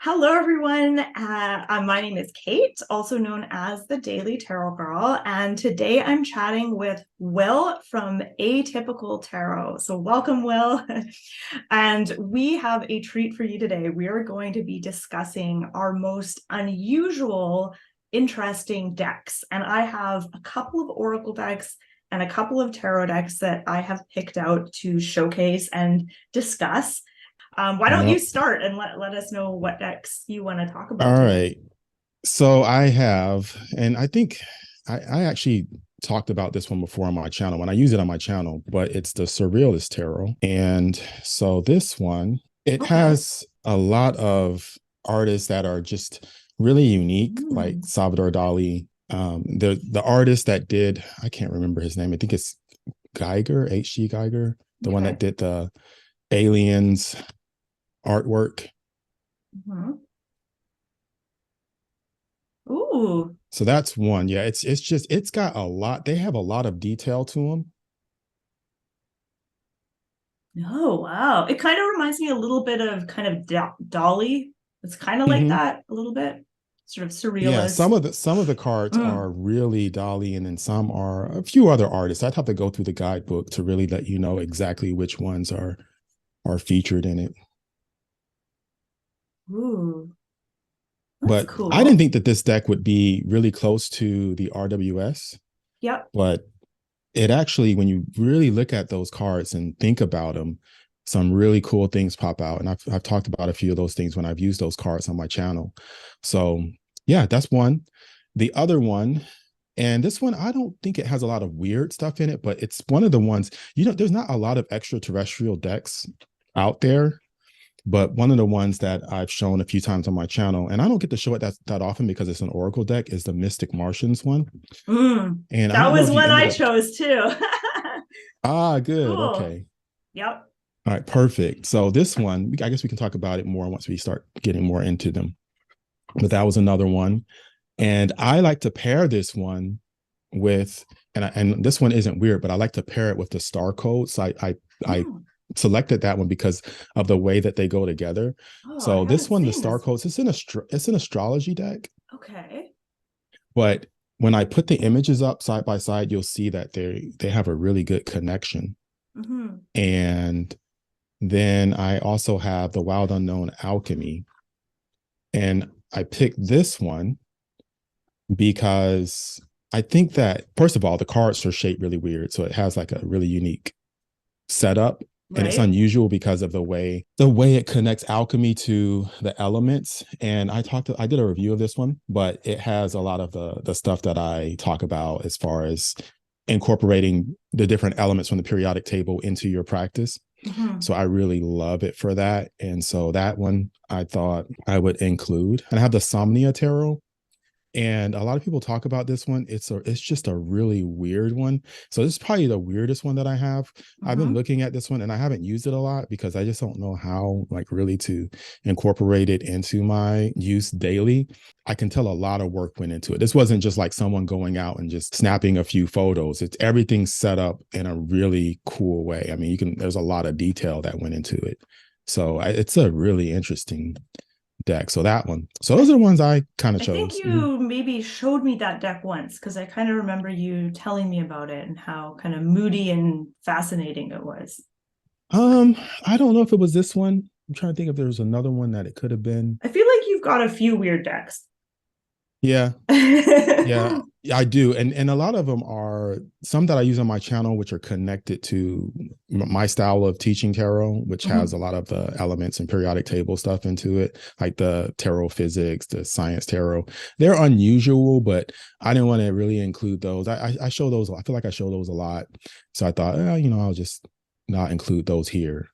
Hello, everyone. My name is Kate, also known as the Daily Tarot Girl, and today I'm chatting with Will from Atypical Tarot. So welcome, Will. And we have a treat for you today. We are going to be discussing our most unusual, interesting decks. And I have a couple of Oracle decks and a couple of tarot decks that I have picked out to showcase and discuss. Why don't you Yep. start and let us know what decks you want to talk about All today? right. So I have, and I think I actually talked about this one before on my channel when I use it on my channel, but it's the Surrealist Tarot. And so this one, it Okay. has a lot of artists that are just really unique, like Mm, Salvador Dali. The artist that did, I can't remember his name. I think it's Geiger, H.G. Geiger, the one that okay. did the aliens artwork. Mhm. Ooh. So that's one. Yeah, it's just it's got a lot. They have a lot of detail to them. Oh, wow. It kind of reminds me a little bit of kind of Dolly. It's kind of like Hmm. that a little bit, sort of Yeah, surrealist. some of the cards Mm. are really Dolly, and then some are a few other artists. I'd have to go through the guidebook to really let you know exactly which ones are featured in it. Ooh, that's But I cool. didn't think that this deck would be really close to the RWS, Yep. but it actually, when you really look at those cards and think about them, some really cool things pop out. And I've talked about a few of those things when I've used those cards on my channel. So yeah, that's one. The other one, and this one, I don't think it has a lot of weird stuff in it, but it's one of the ones, there's not a lot of extraterrestrial decks out there, but one of the ones that I've shown a few times on my channel, and I don't get to show it that often because it's an Oracle deck, is the Mystic Martians one. Mm. And I That don't know was if you one ended I up. chose too. Good. Cool. Okay. Yep. All right, perfect. So this one, I guess we can talk about it more once we start getting more into them. But that was another one, and I like to pair this one with, and this one isn't weird, but I like to pair it with the star codes. I Mm. selected that one because of the way that they go together. Oh, I So this haven't one, the seen star this. codes, it's an astrology deck, Okay. but when I put the images up side by side, you'll see that they have a really good connection. Mm-hmm. And then I also have the Wild Unknown Alchemy. And I picked this one because I think that, first of all, the cards are shaped really weird. So it has like a really unique setup. And it's Right. unusual because of the way it connects alchemy to the elements. And I did a review of this one, but it has a lot of the stuff that I talk about as far as incorporating the different elements from the periodic table into your practice. Mm-hmm. So I really love it for that. And so that one I thought I would include. And I have the Somnia Tarot. And a lot of people talk about this one. It's just a really weird one. So this is probably the weirdest one that I have. I've been Mm-hmm. looking at this one and I haven't used it a lot because I just don't know how like really to incorporate it into my use daily. I can tell a lot of work went into it. This wasn't just like someone going out and just snapping a few photos. It's everything set up in a really cool way. I mean, there's a lot of detail that went into it. So it's a really interesting deck. So that one. So those are the ones I kind of I think chose. Mhm. you maybe showed me that deck once because I kind of remember you telling me about it and how kind of moody and fascinating it was. Um, I don't know if it was this one. I'm trying to think if there was another one that it could have been. I feel like you've got a few weird decks. Yeah, yeah, I do. And a lot of them are some that I use on my channel, which are connected to my style of teaching tarot, which has Mhm. a lot of the elements and periodic table stuff into it, like the tarot physics, the science tarot. They're unusual, but I didn't want to really include those. I show those. I feel like I show those a lot, so I thought, I'll just not include those here.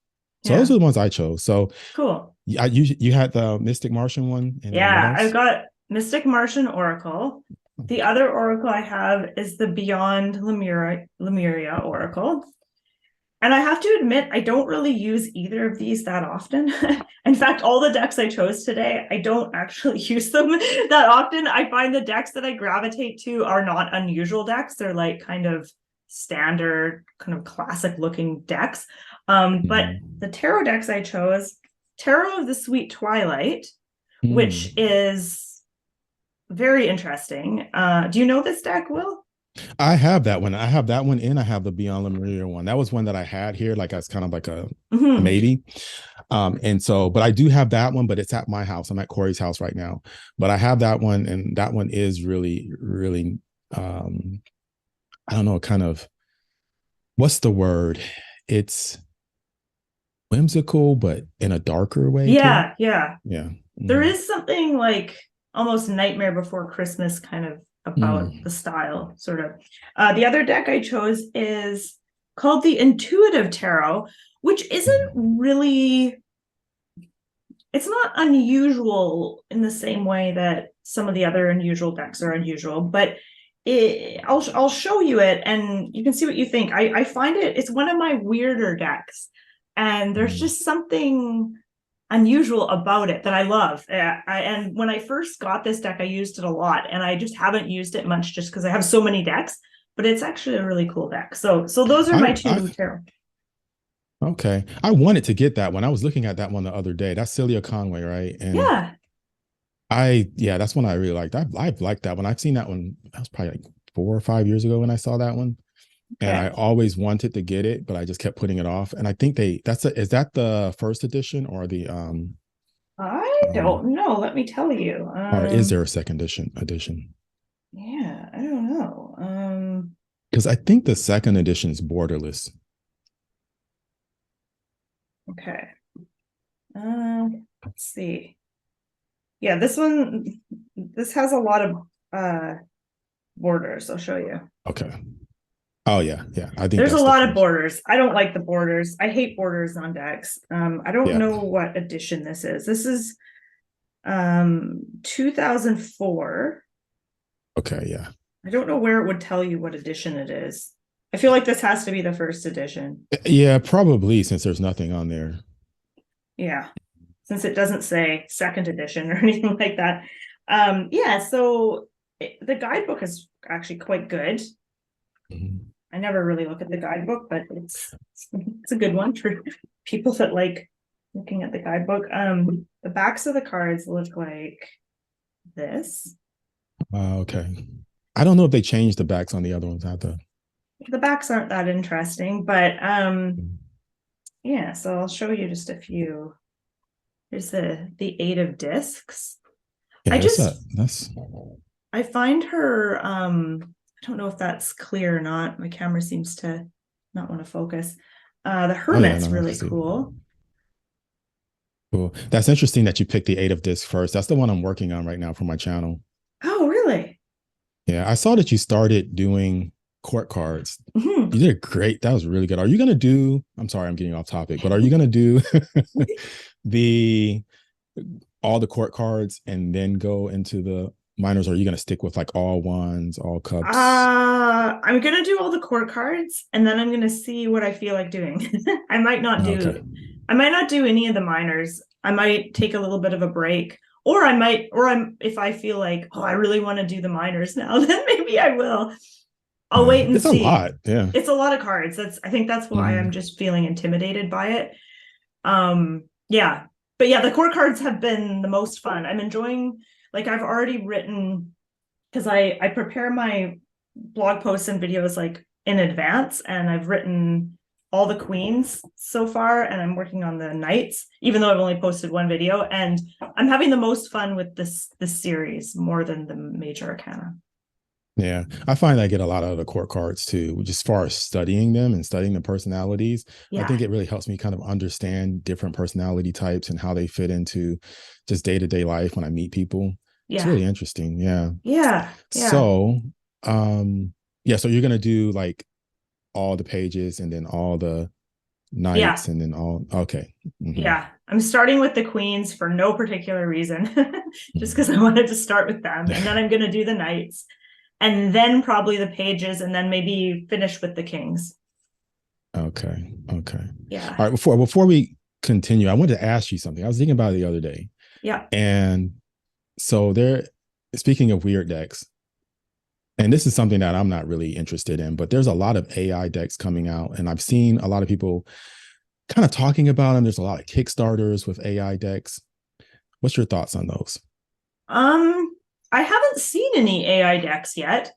So those Yeah, are the ones I chose. So cool. you had the Mystic Martian one, and then what Yeah, I've else? got Mystic Martian Oracle. The other Oracle I have is the Beyond Lemuria Oracle. And I have to admit, I don't really use either of these that often. In fact, all the decks I chose today, I don't actually use them that often. I find the decks that I gravitate to are not unusual decks. They're like kind of standard, kind of classic looking decks. But Mhm. the tarot decks I chose, Tarot of the Sweet Twilight, which Mm. is very interesting. Do you know this deck, Will? I have that one. I have that one and I have the Beyond Lemuria one. That was one that I had here, like as kind of like a Mm-hmm. maybe. And so, but I do have that one, but it's at my house. I'm at Corey's house right now. But I have that one, and that one is really, really I don't know, kind of what's the word? It's whimsical, but in a darker way too. Yeah, yeah. Yeah. There Mm. is something like almost Nightmare Before Christmas kind of about Mm. the style, sort of. The other deck I chose is called the Intuitive Tarot, which isn't Mm. really, it's not unusual in the same way that some of the other unusual decks are unusual, but I'll show you it and you can see what you think. I find it's one of my weirder decks, and there's Mm. just something unusual about it that I love. And when I first got this deck, I used it a lot, and I just haven't used it much just because I have so many decks. But it's actually a really cool deck. So those are my I two tarot. okay. I wanted to get that one. I was looking at that one the other day. That's Celia Conway, right? And Yeah. yeah, that's one I really liked. I've liked that one. I've seen that one. That was probably like 4 or 5 years ago when I saw that one. And Okay. I always wanted to get it, but I just kept putting it off. And I think is that the first edition or the I don't know. Let me tell you. or is there a second edition? Yeah, I don't know. Because I think the second edition is borderless. Okay. Let's see. Yeah, this has a lot of borders. I'll show you. Okay. Oh yeah, yeah. I think There's a that's the lot of first. borders. I don't like the borders. I hate borders on decks. I don't Yeah. know what edition this is. This is 2004. Okay. Yeah. I don't know where it would tell you what edition it is. I feel like this has to be the first edition. Yeah, probably since there's nothing on there. Yeah, since it doesn't say second edition or anything like that. Yeah, so the guidebook is actually quite good. Mhm. I never really look at the guidebook, but it's a good one for people that like looking at the guidebook. The backs of the cards look like this. Okay. I don't know if they changed the backs on the other ones. I have to. The backs aren't that interesting, but yeah, so I'll show you just a few. Here's the Eight of Discs. Yeah, I just that's I find her I don't know if that's clear or not. My camera seems to not want to focus. The oh yeah, Hermit's no, I can really see. cool. Cool. That's interesting that you picked the Eight of Discs first. That's the one I'm working on right now for my channel. Oh, really? Yeah, I saw that you started doing court cards. Mhm. You did great. That was really good. Are you gonna do? I'm sorry, I'm getting off topic, but are you gonna do the all the court cards and then go into the minors? Or are you gonna stick with like all ones, all cups? I'm gonna do all the court cards and then I'm gonna see what I feel like doing. I might not Okay. do I might not do any of the minors. I might take a little bit of a break. Or I'm if I feel like, oh, I really want to do the minors now, then maybe I will. I'll Yeah. wait and It's a see. lot. Yeah. It's a lot of cards. I think that's why I'm Mhm. just feeling intimidated by it. Yeah. But yeah, the core cards have been the most fun. I'm enjoying, like I've already written, because I prepare my blog posts and videos like in advance, and I've written all the queens so far, and I'm working on the knights, even though I've only posted one video, and I'm having the most fun with this series more than the major arcana. Yeah, I find I get a lot out of the court cards too, just as far as studying them and studying the personalities. I Yeah. think it really helps me kind of understand different personality types and how they fit into just day to day life when I meet people. It's Yeah. really interesting. Yeah. Yeah. Yeah. So, yeah, so you're gonna do like all the pages and then all the Yeah. nights and then all. Okay. Hmm. Yeah, I'm starting with the queens for no particular reason, just because Hmm. I wanted to start with them. And then I'm going to do the knights, and then probably the pages, and then maybe finish with the kings. Okay. Okay. Yeah. All right. Before we continue, I wanted to ask you something. I was thinking about it the other day, Yeah. and so there. Speaking of weird decks, and this is something that I'm not really interested in, but there's a lot of AI decks coming out, and I've seen a lot of people kind of talking about them. There's a lot of Kickstarters with AI decks. What's your thoughts on those? I haven't seen any AI decks yet.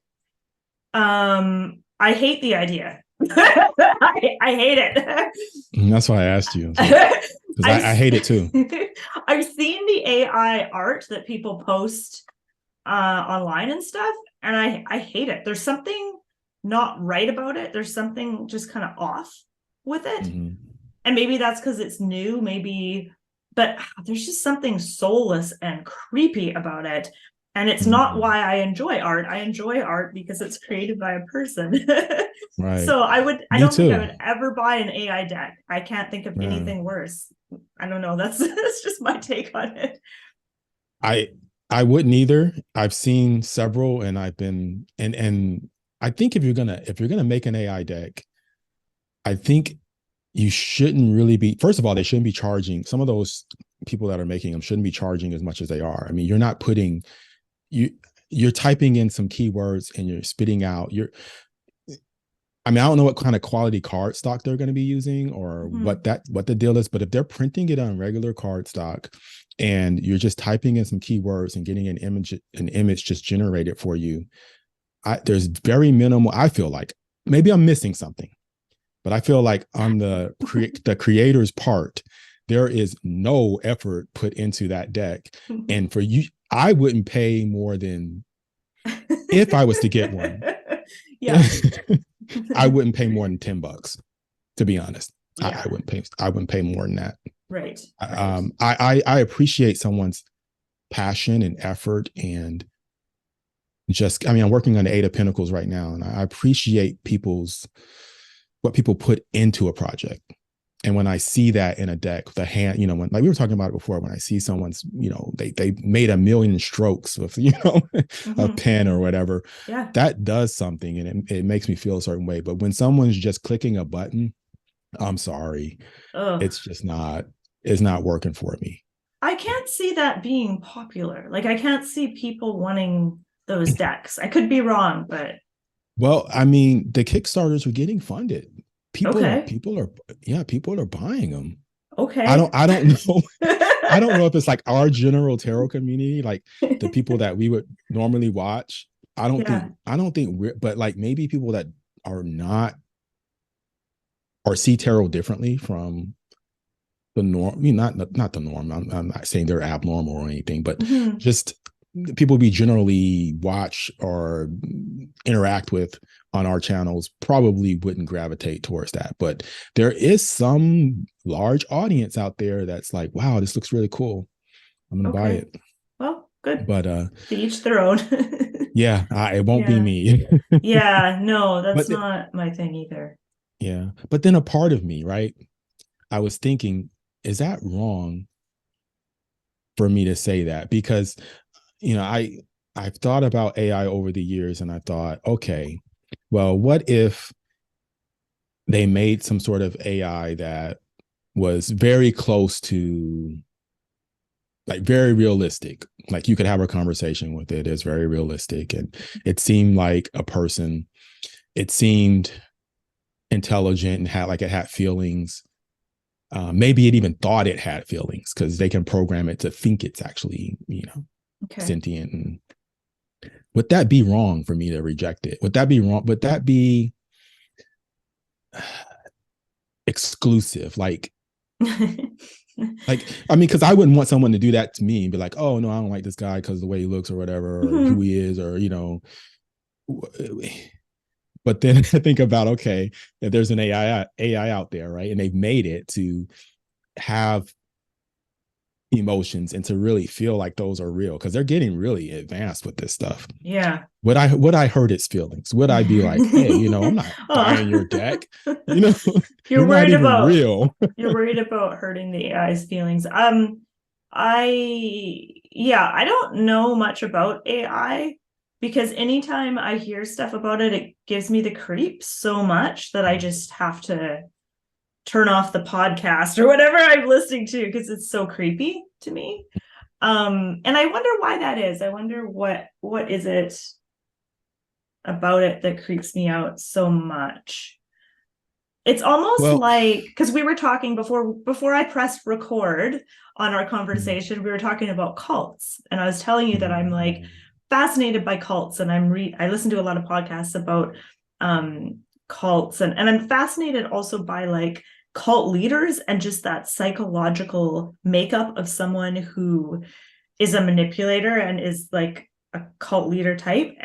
I hate the idea. I hate it. That's why I asked you. Because I hate it too. I've seen the AI art that people post online and stuff, and I hate it. There's something not right about it. There's something just kind of off with it. Mm-hmm. And maybe that's because it's new, maybe, but there's just something soulless and creepy about it. And it's not why I enjoy art. I enjoy art because it's created by a person. Right. So I Me don't think I too. would ever buy an AI deck. I can't think of Yeah. anything worse. I don't know. That's just my take on it. I I wouldn't either. I've seen several, and I've been and I think if you're gonna make an AI deck, I think you shouldn't really be. First of all, they shouldn't be charging. Some of those people that are making them shouldn't be charging as much as they are. I mean, you're not putting you you're typing in some keywords and you're spitting out. I mean, I don't know what kind of quality card stock they're going to be using or what the deal is, but if they're printing it on regular card stock and you're just typing in some keywords and getting an image just generated for you, there's very minimal. I feel like maybe I'm missing something, but I feel like on the creator's part, there is no effort put into that deck. And for you, I wouldn't pay more than, if I was to get one. Yeah. I wouldn't pay more than $10, to be honest. Yeah. I wouldn't pay more than that. Right. I appreciate someone's passion and effort, and just, I mean, I'm working on the Eight of Pentacles right now, and I appreciate what people put into a project. And when I see that in a deck, the hand, when, like we were talking about it before, when I see someone's, they made a million strokes with, a pen or whatever, yeah, that does something, and it makes me feel a certain way. But when someone's just clicking a button, I'm sorry, it's not working for me. I can't see that being popular. Like, I can't see people wanting those decks. I could be wrong, but. Well, I mean, the Kickstarters are getting funded. People Okay. are buying them. Okay. I don't know. I don't know if it's like our general tarot community, like the people that we would normally watch. I don't think we're, but like maybe people that are not, or see tarot differently from the norm. I mean, not the norm. I'm not saying they're abnormal or anything, but just people we generally watch or interact with on our channels probably wouldn't gravitate towards that. But there is some large audience out there that's like, wow, this looks really cool, I'm gonna buy it. Well, good. But to each their own. yeah, it won't be me. Yeah, no, that's not my thing either. Yeah, but then a part of me, right, I was thinking, is that wrong for me to say that? Because I've thought about AI over the years, and I thought, okay, well, what if they made some sort of AI that was very close to, like, very realistic, like you could have a conversation with it. It's very realistic, and it seemed like a person. It seemed intelligent and it had feelings. Maybe it even thought it had feelings, because they can program it to think it's actually, sentient. And would that be wrong for me to reject it? Would that be wrong? Would that be exclusive? Like, I mean, because I wouldn't want someone to do that to me and be like, oh no, I don't like this guy because of the way he looks or whatever, or who he is, or But then I think about, okay, if there's an AI out there, right, and they've made it to have emotions and to really feel like those are real, because they're getting really advanced with this stuff. Yeah. Would I hurt its feelings? Would I be like, hey, I'm not buying your deck? You're worried not even about real. You're worried about hurting the AI's feelings. I don't know much about AI, because anytime I hear stuff about it, it gives me the creeps so much that I just have to turn off the podcast or whatever I'm listening to, because it's so creepy to me. And I wonder why that is. I wonder what is it about it that creeps me out so much. It's almost Well, like, because we were talking before I pressed record on our mm, conversation, we were talking about cults, and I was telling you that I'm like mm, fascinated by cults, and I listen to a lot of podcasts about cults, and I'm fascinated also by like cult leaders and just that psychological makeup of someone who is a manipulator and is like a cult leader type.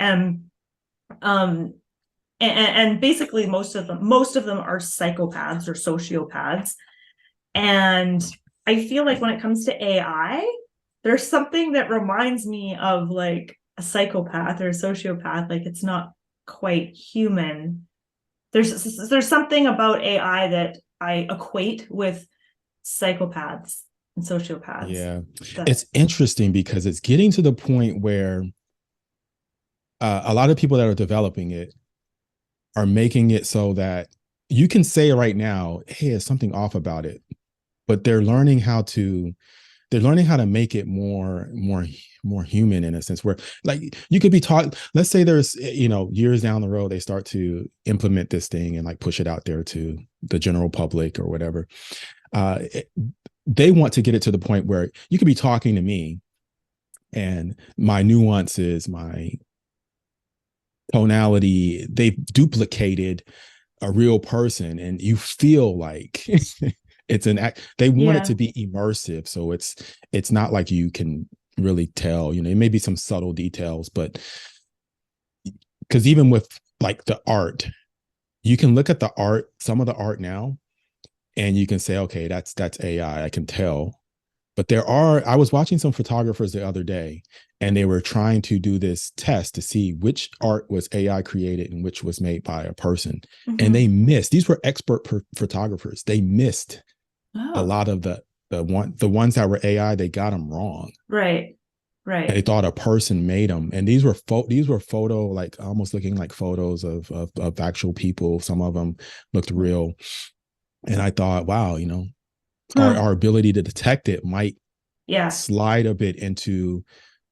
Um and basically most of them are psychopaths or sociopaths. And I feel like when it comes to AI, there's something that reminds me of like a psychopath or a sociopath. Like it's not quite human. There's something about AI that I equate with psychopaths and sociopaths. yeah, That it's interesting because it's getting to the point where a lot of people that are developing it are making it so that you can say right now, hey, there's something off about it, but they're learning how to make it more human in a sense where like you could be taught, let's say there's, years down the road, they start to implement this thing and like push it out there to the general public or whatever. Uh, it, they want to get it to the point where you could be talking to me and my nuances, my tonality, they've duplicated a real person and you feel like it's an act. They want it yeah. to be immersive, so it's not like you can really tell, it may be some subtle details, but because even with like the art, you can look at the art, some of the art now, and you can say, okay, that's AI, I can tell. But I was watching some photographers the other day, and they were trying to do this test to see which art was AI created and which was made by a person. And Mm-hmm. they missed. These were expert photographers. They missed a Oh, lot of the ones that were AI. They got them wrong. right, And they right. thought a person made them. And these were photo, like almost looking like photos of actual people. Some of them looked real. And I thought, wow, our Hmm. ability to detect it might Yeah. slide a bit into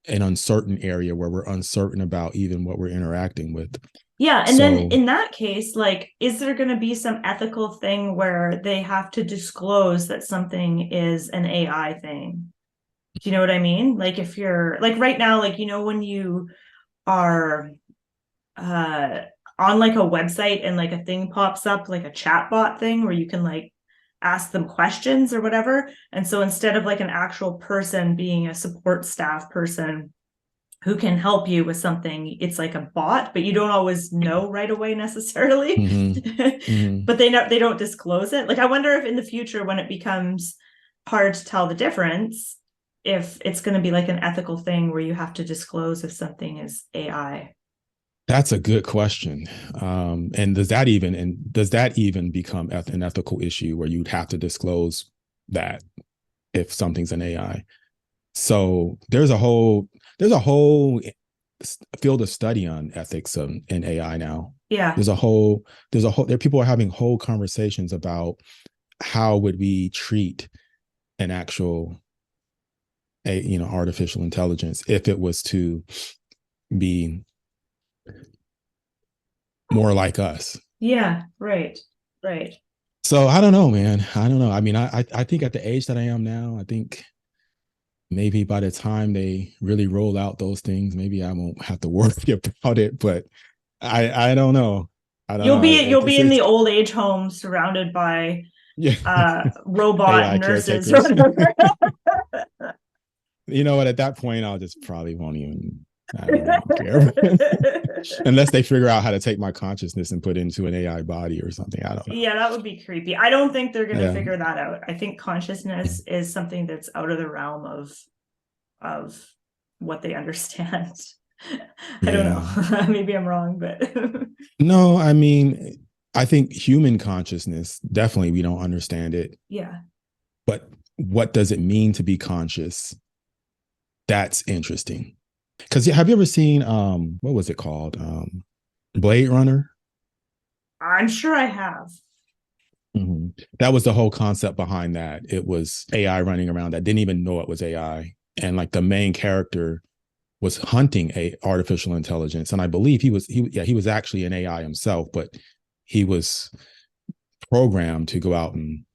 an uncertain area where we're uncertain about even what we're interacting with. Yeah, and then So in that case, like, is there going to be some ethical thing where they have to disclose that something is an AI thing? Do you know what I mean? Like, if you're like right now, like, when you are uh on like a website and like a thing pops up, like a chat bot thing where you can like ask them questions or whatever. And so instead of like an actual person being a support staff person who can help you with something, it's like a bot, but you don't always know right away necessarily. mm-hmm, mm-hmm. But they don't disclose it. Like I wonder if in the future when it becomes hard to tell the difference, if it's going to be like an ethical thing where you have to disclose if something is AI. That's a good question. And does that even become an ethical issue where you'd have to disclose that if something's an AI? So there's a whole field of study on ethics in AI now. Yeah. There people are having whole conversations about how would we treat an actual artificial intelligence if it was to be more like us. Yeah. Right. Right. So I don't know, man. I don't know. I mean, I think at the age that I am now, I think maybe by the time they really roll out those things, maybe I won't have to worry about it. But I don't know. I don't know. You'll be in It's the old age home surrounded by yeah, robot AI nurses or caretakers. whatever. You know what? At that point, I'll just probably won't even. I really don't care unless they figure out how to take my consciousness and put it into an AI body or something. I don't know. Yeah, that would be creepy. I don't think they're going to Yeah. figure that out. I think consciousness is something that's out of the realm of what they understand. I don't Yeah. know. Maybe I'm wrong, but No, I mean, I think human consciousness, definitely we don't understand it. yeah. But what does it mean to be conscious? That's interesting. Because have you ever seen what was it called? Blade Runner? I'm sure I have. Mm-hmm. That was the whole concept behind that. It was AI running around that didn't even know it was AI. And like the main character was hunting a artificial intelligence. And I believe he was actually an AI himself, but he was programmed to go out and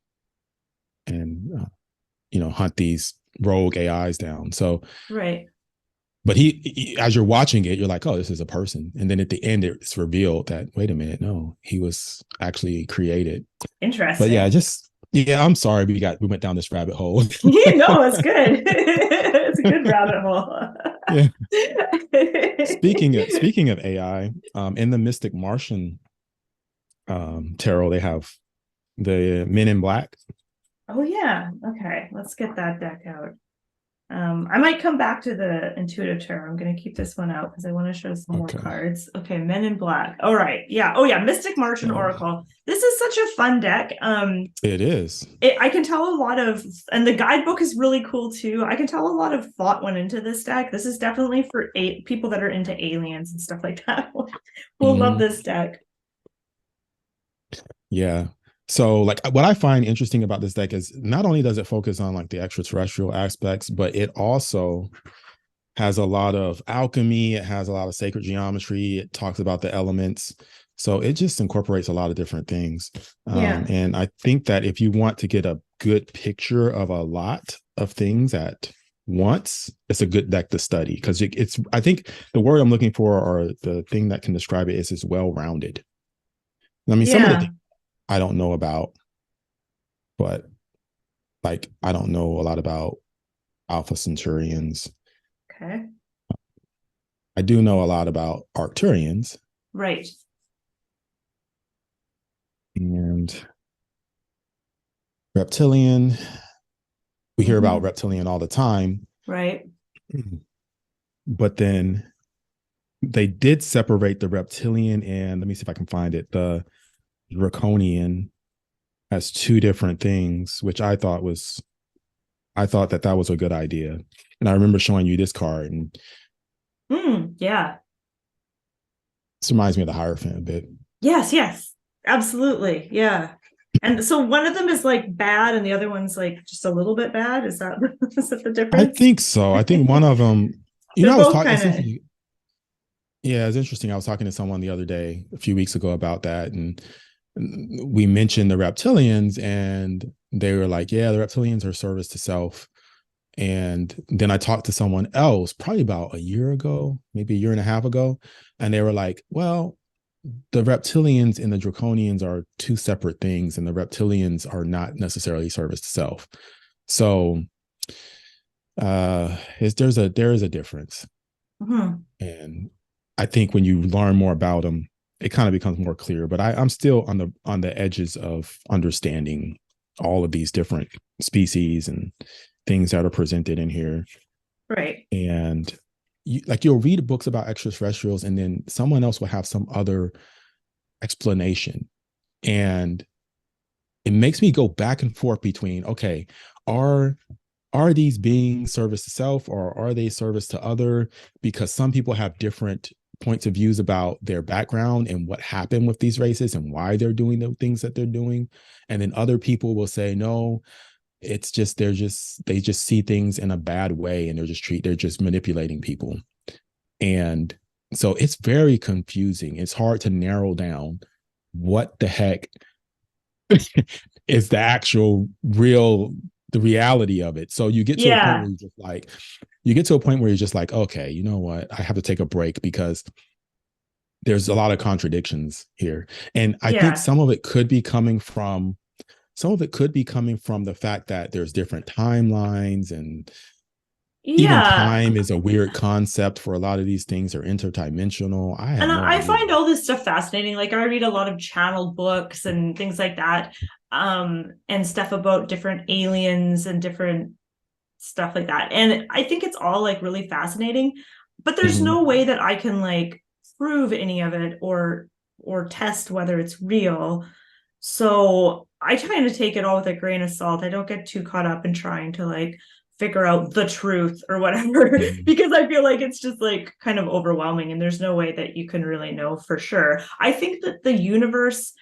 hunt these rogue AIs down. So Right. but he, as you're watching it, you're like, oh, this is a person. And then at the end, it's revealed that, wait a minute, no, he was actually created. But Interesting. yeah, I'm sorry we went down this rabbit hole. No, it's good. It's a good rabbit hole. Yeah. Speaking of AI, in the Mystic Martian tarot, they have the Men in Black. Oh yeah. Okay. Let's get that deck out. I might come back to the Intuitive Tarot. I'm going to keep this one out because I want to show some more cards. Okay, Men in Black. All right. Yeah. Oh yeah, Mystic Martian Oracle. This is such a fun deck. It is. I can tell a lot of, and the guidebook is really cool too. I can tell a lot of thought went into this deck. This is definitely for people that are into aliens and stuff like that. Will love this deck. Yeah. So like what I find interesting about this deck is not only does it focus on like the extraterrestrial aspects, but it also has a lot of alchemy. It has a lot of sacred geometry. It talks about the elements. So it just incorporates a lot of different things. And I think that if you want to get a good picture of a lot of things at once, it's a good deck to study because I think the word I'm looking for, or the thing that can describe it, is it's well-rounded. I mean, some of the things I don't know about, but like I don't know a lot about Alpha Centaurians. Okay. I do know a lot about Arcturians. Right. And Reptilian. We hear about Reptilian all the time. Right. But then they did separate the Reptilian and, let me see if I can find it, the Draconian as two different things, which I thought that was a good idea. And I remember showing you this card, and yeah, this reminds me of the Hierophant a bit. Yes, absolutely. Yeah. And so one of them is like bad and the other one's like just a little bit bad. Is that the difference? I think so. I think one of them, I was talking. Yeah, it's interesting. I was talking to someone the other day, a few weeks ago, about that, and we mentioned the Reptilians, and they were like, yeah, the Reptilians are service to self. And then I talked to someone else probably about a year ago, maybe a year and a half ago, and they were like, well, the Reptilians and the Draconians are two separate things, and the Reptilians are not necessarily service to self. So there is a difference. And I think when you learn more about them, it kind of becomes more clear. But I'm still on the edges of understanding all of these different species and things that are presented in here. Right. And you'll read books about extraterrestrials, and then someone else will have some other explanation. And it makes me go back and forth between, okay, are these beings service to self, or are they service to other? Because some people have different points of views about their background and what happened with these races and why they're doing the things that they're doing. And then other people will say, no, it's just they just see things in a bad way, and they're just manipulating people. And so it's very confusing. It's hard to narrow down what the heck is the actual the reality of it. So you get to a point where you're just like, okay, you know what? I have to take a break because there's a lot of contradictions here. And I think some of it could be coming from the fact that there's different timelines, and even time is a weird concept for a lot of these things. Are interdimensional. I find all this stuff fascinating. Like I read a lot of channeled books and things like that, and stuff about different aliens and different stuff like that. And I think it's all like really fascinating, but there's no way that I can like prove any of it or test whether it's real. So I try to take it all with a grain of salt. I don't get too caught up in trying to like figure out the truth or whatever, because I feel like it's just like kind of overwhelming and there's no way that you can really know for sure. I think that the universe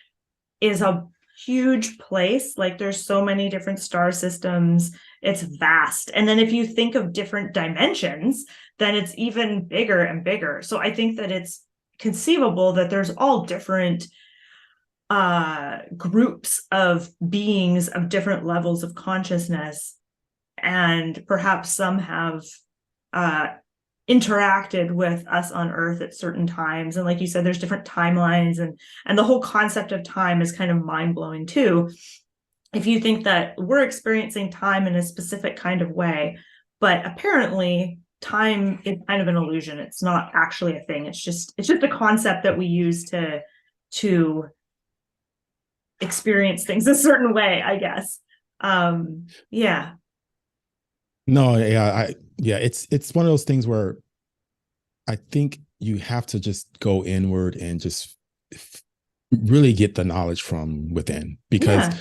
is a huge place. Like there's so many different star systems. It's vast. And then if you think of different dimensions, then it's even bigger and bigger. So I think that it's conceivable that there's all different groups of beings of different levels of consciousness, and perhaps some have interacted with us on Earth at certain times. And like you said, there's different timelines, and the whole concept of time is kind of mind-blowing too. If you think that we're experiencing time in a specific kind of way, but apparently time is kind of an illusion. It's not actually a thing. It's just a concept that we use to experience things a certain way, I guess. Yeah. No, yeah, it's one of those things where I think you have to just go inward and just really get the knowledge from within, because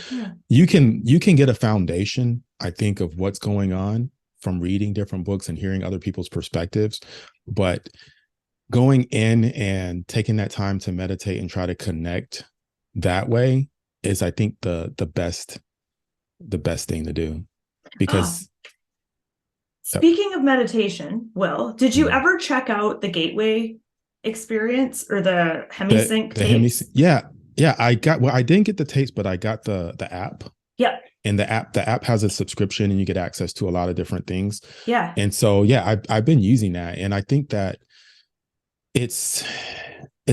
you can get a foundation, I think, of what's going on from reading different books and hearing other people's perspectives, but going in and taking that time to meditate and try to connect that way is, I think, the best thing to do. Because speaking of meditation, Will, did you ever check out the Gateway experience or the Hemisync tapes? Yeah, I didn't get the tapes, but I got the app. Yeah. And the app has a subscription and you get access to a lot of different things. Yeah. And so, yeah, I've been using that. And I think that it's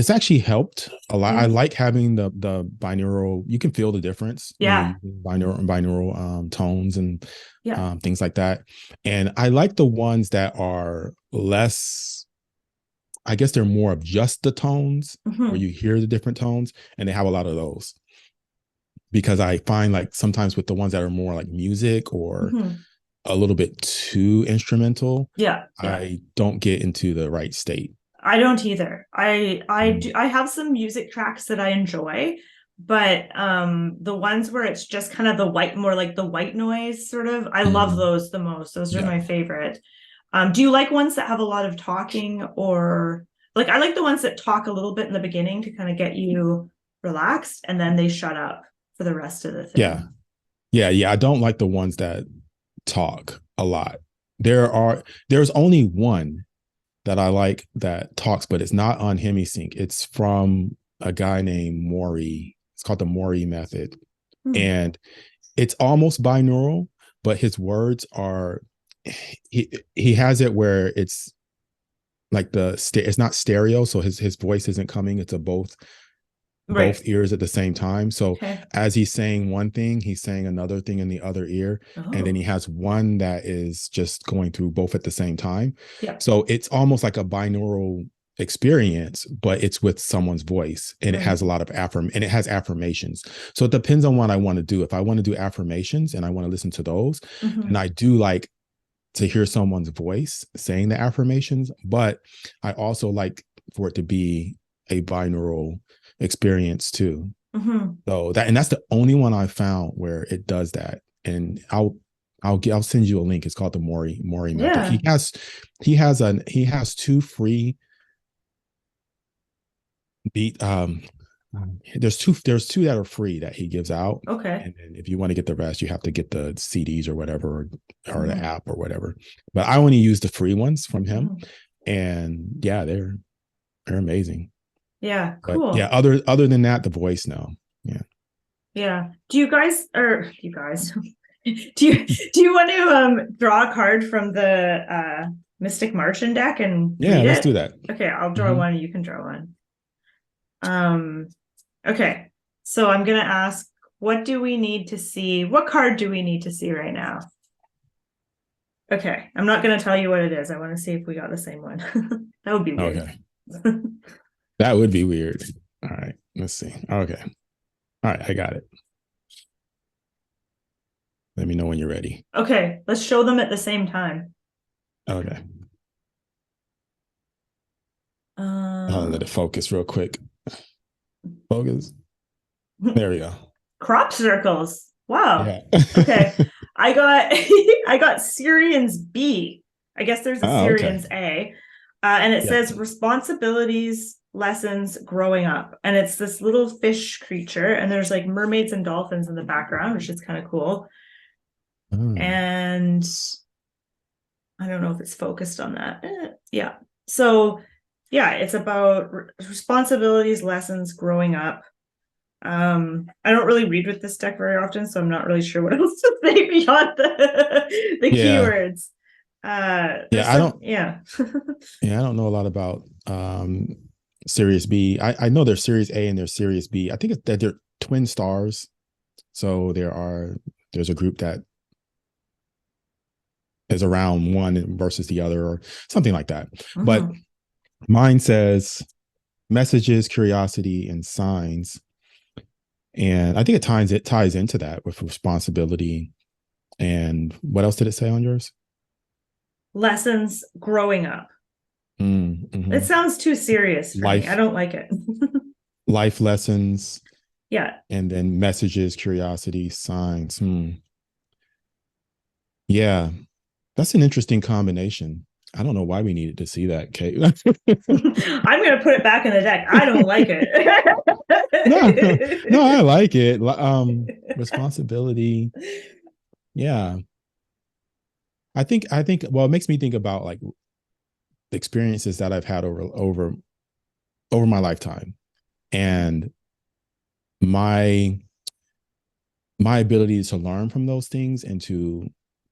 actually helped a lot. I like having the binaural, you can feel the difference. Yeah. Binaural tones and things like that. And I like the ones that are less, I guess they're more of just the tones, where you hear the different tones, and they have a lot of those. Because I find, like, sometimes with the ones that are more like music or a little bit too instrumental, I don't get into the right state. I don't either. I have some music tracks that I enjoy, but the ones where it's just kind of the white, more like the white noise sort of, I love those the most. Those are my favorite. Do you like ones that have a lot of talking, or like, I like the ones that talk a little bit in the beginning to kind of get you relaxed, and then they shut up for the rest of the thing. Yeah. I don't like the ones that talk a lot. There's only one that I like that talks, but it's not on Hemisync. It's from a guy named Mori. It's called the Mori method. And it's almost binaural, but his words are, he has it where it's like it's not stereo. So his voice isn't coming. It's a both ears at the same time. So as he's saying one thing, he's saying another thing in the other ear. And then he has one that is just going through both at the same time. So it's almost like a binaural experience, but it's with someone's voice, and it has a lot of affirmations. So it depends on what I want to do. If I want to do affirmations and I want to listen to those, and I do like to hear someone's voice saying the affirmations, but I also like for it to be a binaural experience too. So that's the only one I found where it does that. And I'll send you a link. It's called the Mori method. He has two free beat. There's two that are free that he gives out. And then if you want to get the rest, you have to get the CDs or whatever, or the app or whatever. But I only use the free ones from him, and yeah, they're amazing. Yeah, cool. But yeah, other than that, the voice, no. Yeah. Do you guys do you want to draw a card from the Mystic Martian deck and read let's do that. Okay, I'll draw one, you can draw one. Okay, so I'm gonna ask, what do we need to see? What card do we need to see right now? Okay, I'm not gonna tell you what it is. I want to see if we got the same one. That would be weird. Okay. That would be weird. All right, let's see. Okay. All right, I got it. Let me know when you're ready. Okay, let's show them at the same time. Okay. I'll let it focus real quick. Focus. There we go. Crop circles. Wow. Yeah. Okay. I got Syrian's B. I guess there's a Syrian's A. And it says responsibilities, lessons, growing up. And it's this little fish creature, and there's like mermaids and dolphins in the background, which is kind of cool. And I don't know if it's focused on that. Yeah. So yeah, it's about responsibilities, lessons, growing up. I don't really read with this deck very often, so I'm not really sure what else to say beyond the Yeah. keywords. There's Yeah, I some, don't yeah. yeah, I don't know a lot about Series B. I know there's Series A and there's Series B. I think it's that they're twin stars. So there's a group that is around one versus the other or something like that. But Mhm. mine says messages, curiosity, and signs. And I think it ties into that with responsibility. And what else did it say on yours? Lessons growing up. It Mm-hmm. sounds too serious for me. I Life, don't like it. life lessons, Yeah. and then messages, curiosity, signs. Yeah, that's an interesting combination. I don't know why we needed to see that, Kate. I'm gonna put it back in the deck. I don't like No, no, I it. like it. Responsibility. Yeah. I think well, it makes me think about like the experiences that I've had over my lifetime and my my ability to learn from those things and to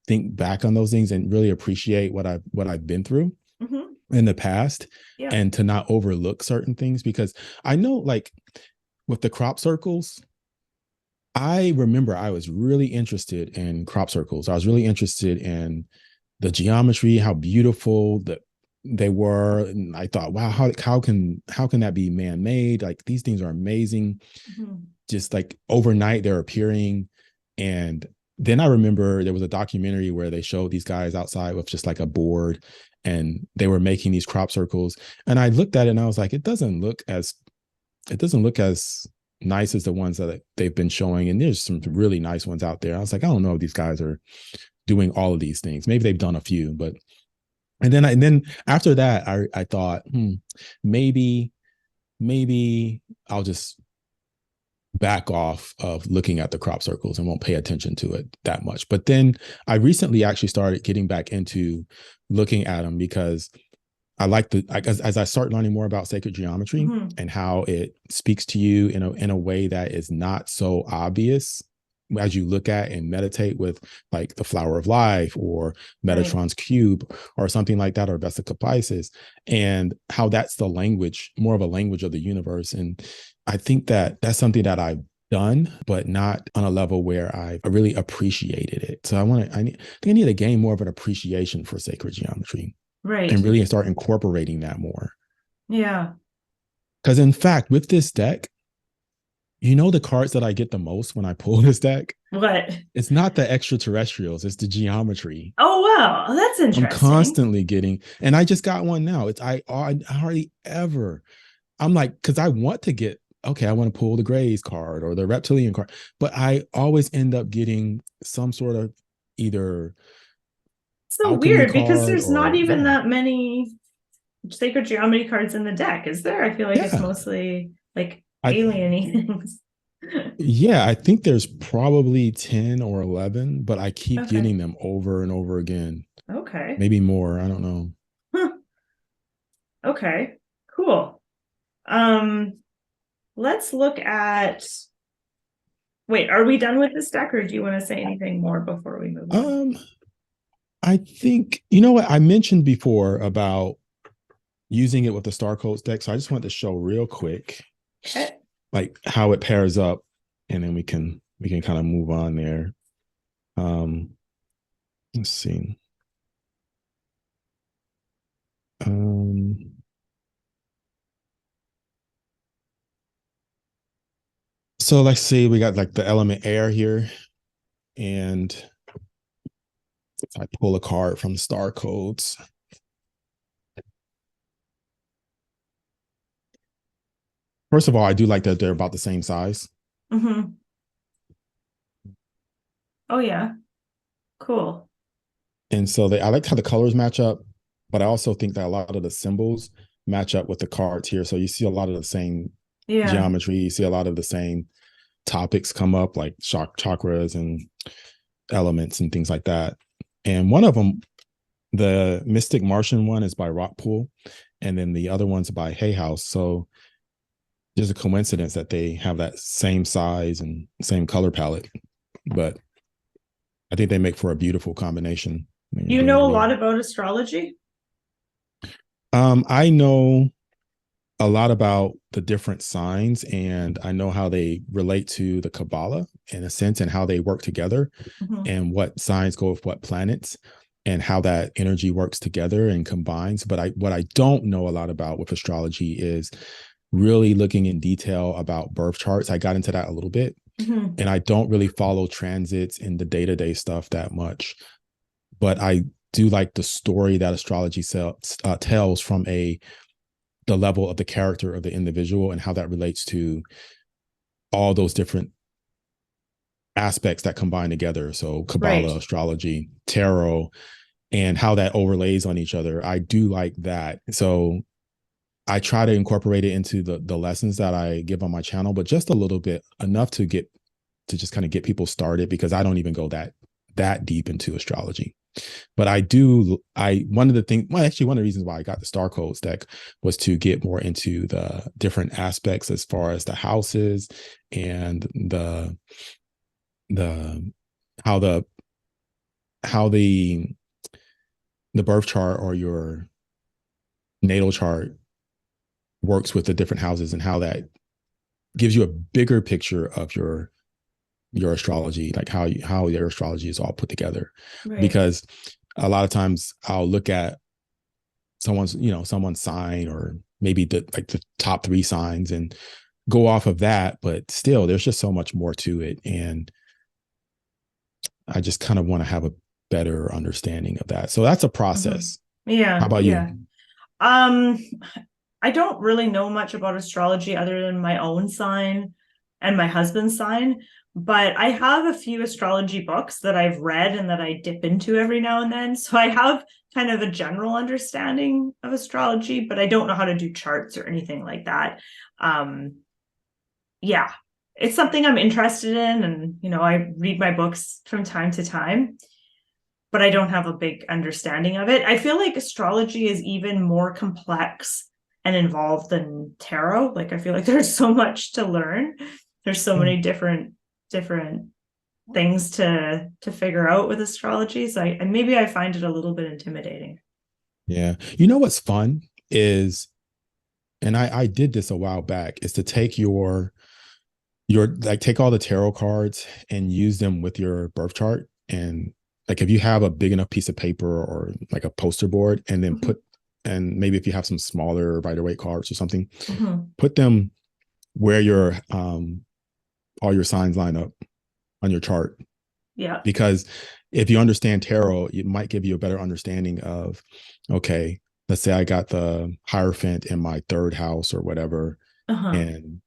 think back on those things and really appreciate what I've been through Mhm. in the past Yeah. and to not overlook certain things because I know like with the crop circles, I remember I was really interested in crop circles. I was really interested in the geometry, how beautiful they were. And I thought, wow, how can that be man-made? Like these things are amazing. Mhm. Just like overnight they're appearing. And then I remember there was a documentary where they showed these guys outside with just like a board and they were making these crop circles. And I looked at it and I was like, it doesn't look as nice as the ones that they've been showing. And there's some really nice ones out there. I was like, I don't know if these guys are doing all of these things. Maybe they've done a few, but and then after that, I thought, maybe I'll just back off of looking at the crop circles and won't pay attention to it that much. But then I recently actually started getting back into looking at them because I like as I start learning more about sacred geometry Mhm. and how it speaks to you in a way that is not so obvious as you look at and meditate with like the flower of life or Right. Metatron's cube or something like that or Vesica Pisces and how that's the language, more of a language of the universe. And I think that that's something that I've done, but not on a level where I really appreciated it. So I think I need to gain more of an appreciation for sacred geometry and Right. really start incorporating that more. Yeah. Because in fact, with this deck, the cards that I get the most when I pull this deck, What? it's not the extraterrestrials, it's the geometry. Oh wow, that's I'm interesting. constantly getting, and I just got one now. I hardly ever. I'm like, because I want to get, okay, I want to pull the Grays card or the Reptilian card, but I always end up getting some sort of either So alchemy weird because card there's not or even yeah, that many sacred geometry cards in the deck, is there? I feel like it's yeah. mostly like I alien things. Yeah, I think there's probably 10 or 11, but I keep Okay. getting them over and over again. Okay. Maybe more. I don't know. Huh. Okay. Cool. Um, let's look at, wait, are we done with this deck or do you want to say anything more before we move on? Um, I think, you know what? I mentioned before about using it with the Star Codes deck. So I just wanted to show real quick, Okay. like how it pairs up, and then we can kind of move on there. Um, let's see. Um, so let's see, we got like the element air here, and if I pull a card from Star Codes. First of all, I do like that they're about the same size. Mm-hmm. Oh yeah. Cool. And so I like how the colors match up, but I also think that a lot of the symbols match up with the cards here. So you see a lot of the same Yeah. geometry, you see a lot of the same topics come up, like chakras and elements and things like that. And one of them, the Mystic Martian one, is by Rockpool, and then the other one's by Hay House. So just a coincidence that they have that same size and same color palette. But I think they make for a beautiful combination. Do you know a lot about astrology? I know a lot about the different signs, and I know how they relate to the Kabbalah in a sense, and how they work together, and what signs go with what planets, and how that energy works together and combines. But what I don't know a lot about with astrology is really looking in detail about birth charts. I got into that a little bit, and I don't really follow transits in the day-to-day stuff that much. But I do like the story that astrology tells from the level of the character of the individual, and how that relates to all those different aspects that combine together. So Kabbalah, Right. astrology, tarot, and how that overlays on each other. I do like that. So I try to incorporate it into the lessons that I give on my channel, but just a little bit, enough to just kind of get people started, because I don't even go that deep into astrology. But one of the reasons why I got the Star Codes deck was to get more into the different aspects as far as the houses and how the birth chart or your natal chart works with the different houses, and how that gives you a bigger picture of your astrology, like how your astrology is all put together. Right. Because a lot of times I'll look at someone's sign, or maybe the top 3 signs, and go off of that. But still, there's just so much more to it, and I just kind of want to have a better understanding of that. So that's a process. Yeah. How about you? I don't really know much about astrology other than my own sign and my husband's sign, but I have a few astrology books that I've read and that I dip into every now and then. So I have kind of a general understanding of astrology, but I don't know how to do charts or anything like that. Yeah, it's something I'm interested in, and I read my books from time to time, but I don't have a big understanding of it. I feel like astrology is even more complex and involved than tarot. Like, I feel like there's so much to learn. There's so many different things to figure out with astrology. So maybe I find it a little bit intimidating. Yeah. What's fun is, and I did this a while back, is to take take all the tarot cards and use them with your birth chart. And like, if you have a big enough piece of paper or like a poster board, and then and maybe if you have some smaller Rider-Waite cards or something, put them where all your signs line up on your chart. Yeah. Because if you understand tarot, it might give you a better understanding of, okay, let's say I got the Hierophant in my 3rd house or whatever. And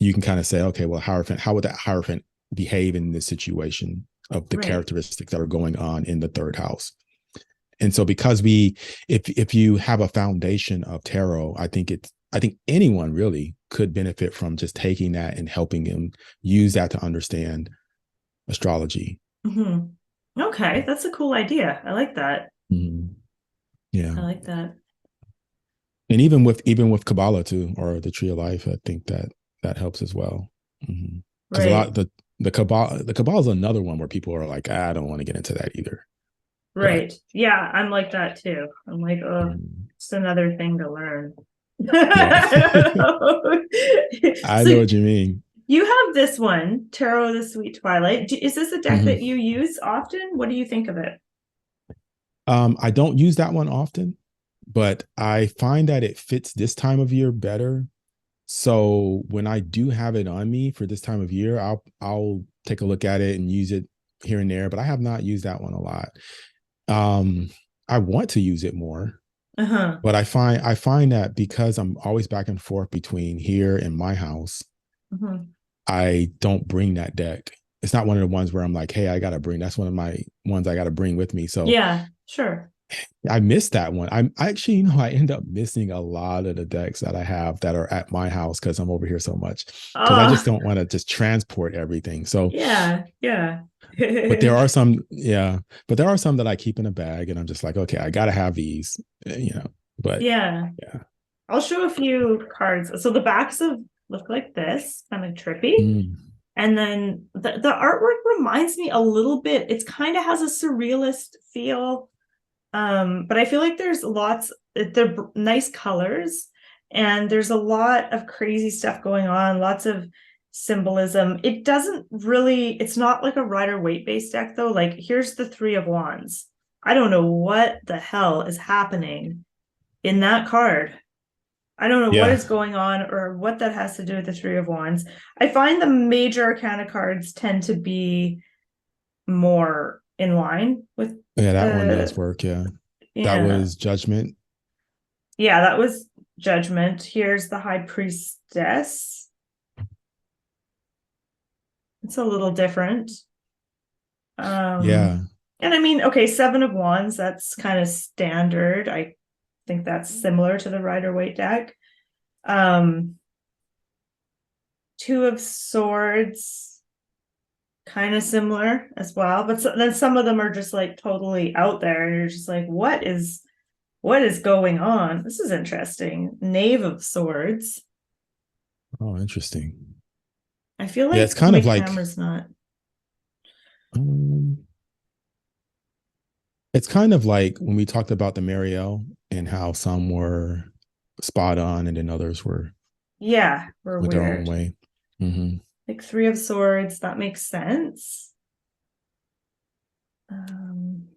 you can kind of say, okay, well, Hierophant, how would that Hierophant behave in this situation of the characteristics that are going on in the 3rd house? And so, because if you have a foundation of tarot, I think anyone really could benefit from just taking that and helping them use that to understand astrology. Okay, that's a cool idea. I like that. Yeah, I like that. And even with Kabbalah too, or the Tree of Life, I think that helps as well. Because a lot the Kabbalah is another one where people are like, I don't want to get into that either. Right. But, yeah, I'm like that too. I'm like, oh, it's another thing to learn. I know what you mean. You have this one, Tarot, the Sweet Twilight. Is this a deck that you use often? What do you think of it? I don't use that one often, but I find that it fits this time of year better. So when I do have it on me for this time of year, I'll take a look at it and use it here and there, but I have not used that one a lot. I want to use it more, but I find that because I'm always back and forth between here and my house, I don't bring that deck. It's not one of the ones where I'm like, hey, that's one of my ones I got to bring with me. So yeah, sure. I missed that one. I actually, I end up missing a lot of the decks that I have that are at my house because I'm over here so much, because I just don't want to just transport everything. So yeah. but there are some that I keep in a bag, and I'm just like, okay, I got to have these, but yeah. I'll show a few cards. So the backs of look like this, kind of trippy. Mm. And then the artwork reminds me a little bit, it's kind of has a surrealist feel. But I feel like there's they're nice colors, and there's a lot of crazy stuff going on, lots of symbolism. It doesn't really, it's not like a Rider-Waite based deck though. Like here's the Three of Wands. I don't know what the hell is happening in that card. I don't know what Yeah. is going on or what that has to do with the Three of Wands. I find the major arcana cards tend to be more in line with Yeah, that one does the, work. Yeah. That yeah. was Judgment. Yeah, that was Judgment. Here's the High Priestess. It's a little different. Yeah. And I mean, okay, Seven of Wands, that's kind of standard. I think that's similar to the Rider-Waite deck. Two of Swords, kind of similar as well. But then some of them are just like totally out there, and you're just like, what is going on? This is interesting. Knave of Swords. Oh, interesting. I feel Yeah, it's like kind of Mick like Hammer's not. um, it's kind of like when we talked about the Marielle and how some were spot on and then others were Yeah, we're with their own weird. way. Hmm. Like Three of Swords, that makes sense. Um,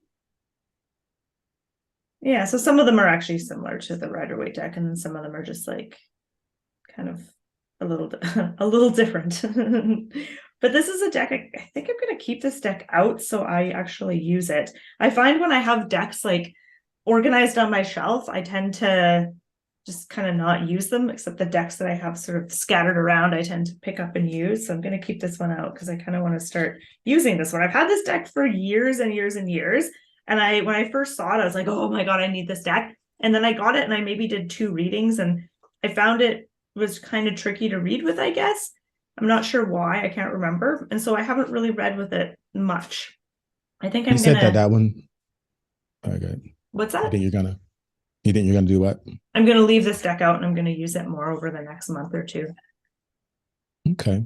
yeah, so some of them are actually similar to the Rider-Waite deck, and then some of them are just like kind of a little a little different. But this is a deck, I think I'm going to keep this deck out so I actually use it. I find when I have decks like organized on my shelf, I tend to just kind of not use them, except the decks that I have sort of scattered around, I tend to pick up and use. So I'm going to keep this one out because I kind of want to start using this one. I've had this deck for years and years and years. And when I first saw it, I was like, oh my God, I need this deck. And then I got it and I maybe did 2 readings, and I found it was kind of tricky to read with, I guess. I'm not sure why, I can't remember. And so I haven't really read with it much. I think You I'm said that gonna, that one. Okay. what's You that? think you're gonna? You think you're gonna do what? I'm gonna leave this deck out and I'm gonna use it more over the next month or two. Okay.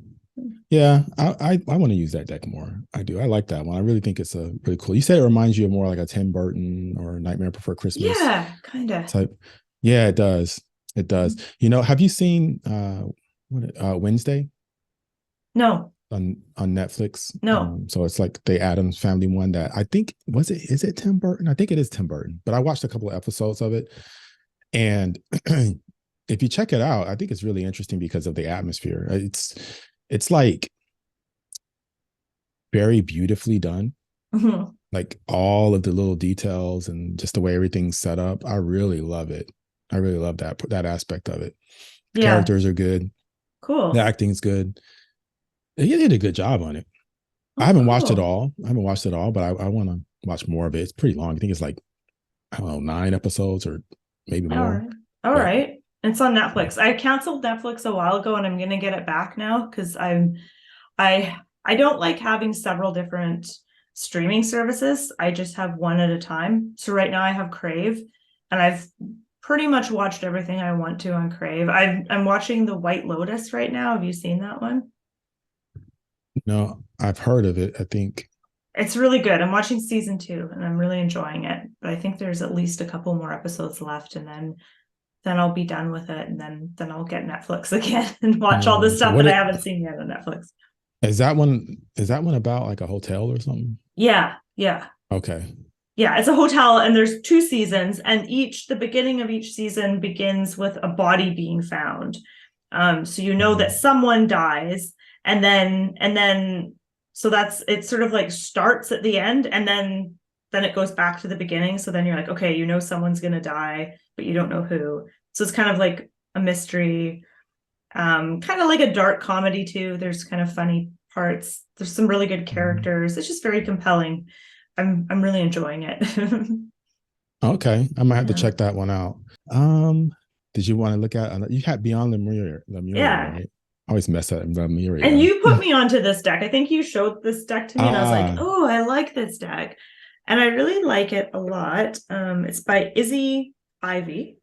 Yeah, I want to use that deck more. I do. I like that one. I really think it's a really cool. You said it reminds you of more like a Tim Burton or Nightmare Before Christmas Yeah, kind of. type. Yeah, it does. It does. Have you seen Wednesday No, on Netflix? no. So it's like the Addams Family one that I think is it Tim Burton? I think it is Tim Burton, but I watched a couple of episodes of it, and if you check it out, I think it's really interesting because of the atmosphere. It's like very beautifully done. Mhm. Like all of the little details and just the way everything's set up. I really love it. I really love that aspect of it. The Yeah, characters are good. The cool. acting's good. They did a good job on it. I Oh, haven't watched it cool. all. I haven't watched it all, but I want to watch more of it. It's pretty long. I think it's like, I don't know, 9 episodes or maybe All more. right. All But right. It's on yeah. Netflix. I canceled Netflix a while ago and I'm gonna get it back now because I I don't like having several different streaming services. I just have one at a time. So right now I have Crave, and I've pretty much watched everything I want to on Crave. I'm watching The White Lotus right now. Have you seen that one? No, I've heard of it. I think. It's really good. I'm watching season 2 and I'm really enjoying it. But I think there's at least a couple more episodes left, and then I'll be done with it, and then I'll get Netflix again and watch all the Okay. stuff that I haven't seen yet on Netflix. Is that one about like a hotel or something? Yeah, yeah. Okay. Yeah, it's a hotel and there's 2 seasons, and the beginning of each season begins with a body being found. So you know that Mhm. someone dies, and then so that's it sort of like starts at the end, and then it goes back to the beginning. So then you're like, okay, you know someone's gonna die, but you don't know who. So it's kind of like a mystery, kind of like a dark comedy too. There's kind of funny parts. There's some really good Mhm. characters. It's just very compelling. I'm really enjoying it. Okay, I might have to Yeah. check that one out. Um, did you want to look at? You had Beyond Lemuria, Yeah. right? I always mess up And Lemuria. you put me onto this deck. I think you showed this deck to me and I was like, Ah, oh, I like this deck. And I really like it a lot. It's by Izzy Ivy.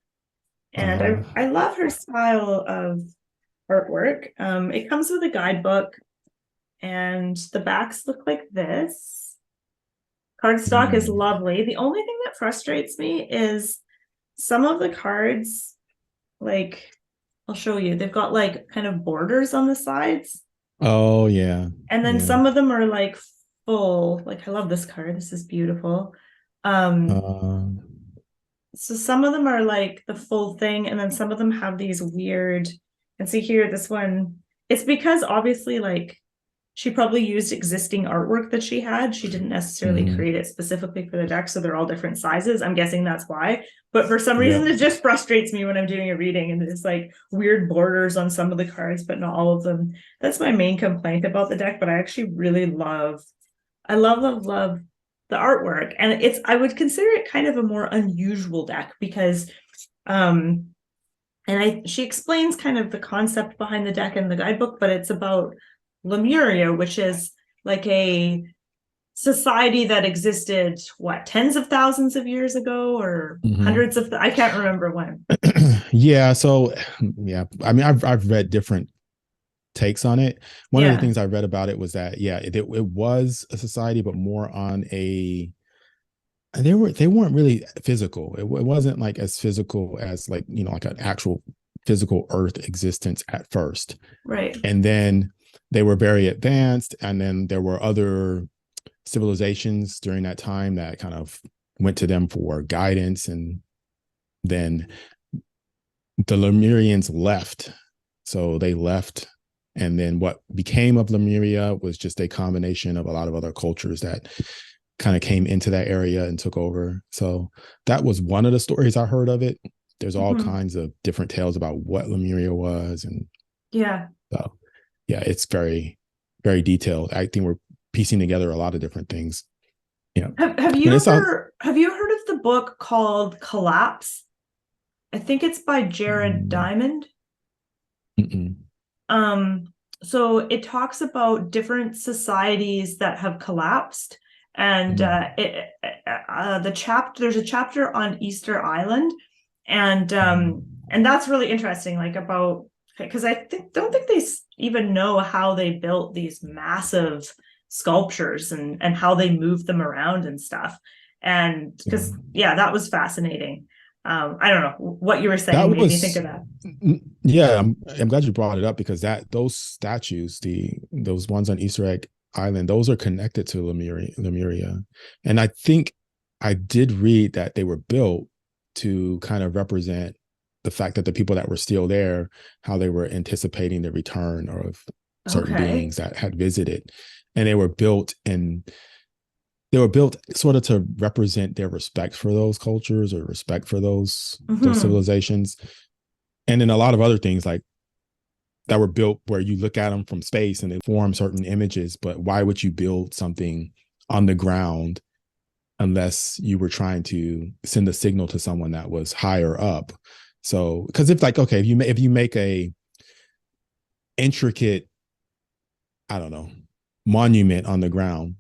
And uh-huh. I love her style of artwork. It comes with a guidebook, and the backs look like this. Cardstock is Mm. lovely. The only thing that frustrates me is some of the cards, like, I'll show you, they've got like kind of borders on the sides. Oh yeah. And then Yeah. some of them are like full. Like, I love this card. This is beautiful. Um, Um, so some of them are like the full thing, and then some of them have these weird, and see here, this one, it's because obviously like she probably used existing artwork that she had. She didn't necessarily mhm. create it specifically for the deck, so they're all different sizes. I'm guessing that's why. But for some Yeah. reason, it just frustrates me when I'm doing a reading, and it's like weird borders on some of the cards, but not all of them. That's my main complaint about the deck. But I actually really love, I love the artwork, and it's, I would consider it kind of a more unusual deck because, um, and she explains kind of the concept behind the deck in the guidebook, but it's about Lemuria, which is like a society that existed, what, tens of thousands of years ago, or Mhm. hundreds of, I can't remember when. Yeah. So yeah, I mean, I've read different takes on it. One of the Yeah, things I read about it was that yeah, it was a society, but more on a they weren't really physical. It wasn't like as physical as like like an actual physical Earth existence at first, right. and then they were very advanced, and then there were other civilizations during that time that kind of went to them for guidance, and then the Lemurians left. So they left. And then what became of Lemuria was just a combination of a lot of other cultures that kind of came into that area and took over. So that was one of the stories I heard of it. There's all Mhm. kinds of different tales about what Lemuria was. And Yeah. so, yeah, it's very, very detailed. I think we're piecing together a lot of different things. Yeah. Have And you it's all, heard of the book called Collapse? I think it's by Jared mm, Diamond. mm-mm, Um, so it talks about different societies that have collapsed, and mm, there's a chapter on Easter Island, mm. and that's really interesting, like about, because don't think they even know how they built these massive sculptures, and how they moved them around and stuff, and Yeah. because yeah, that was fascinating. I don't know what you were saying That made me think was of that. yeah, I'm glad you brought it up because that those statues, those ones on Easter Egg Island, those are connected to Lemuria. And I think I did read that they were built to kind of represent the fact that the people that were still there, how they were anticipating the return of certain Okay. beings that had visited. And they were built sort of to represent their respect for those cultures or respect for those Hmm. civilizations, and then a lot of other things like that were built where you look at them from space and they form certain images. But why would you build something on the ground unless you were trying to send a signal to someone that was higher up? So because if like okay, if you make a intricate, I don't know, monument on the ground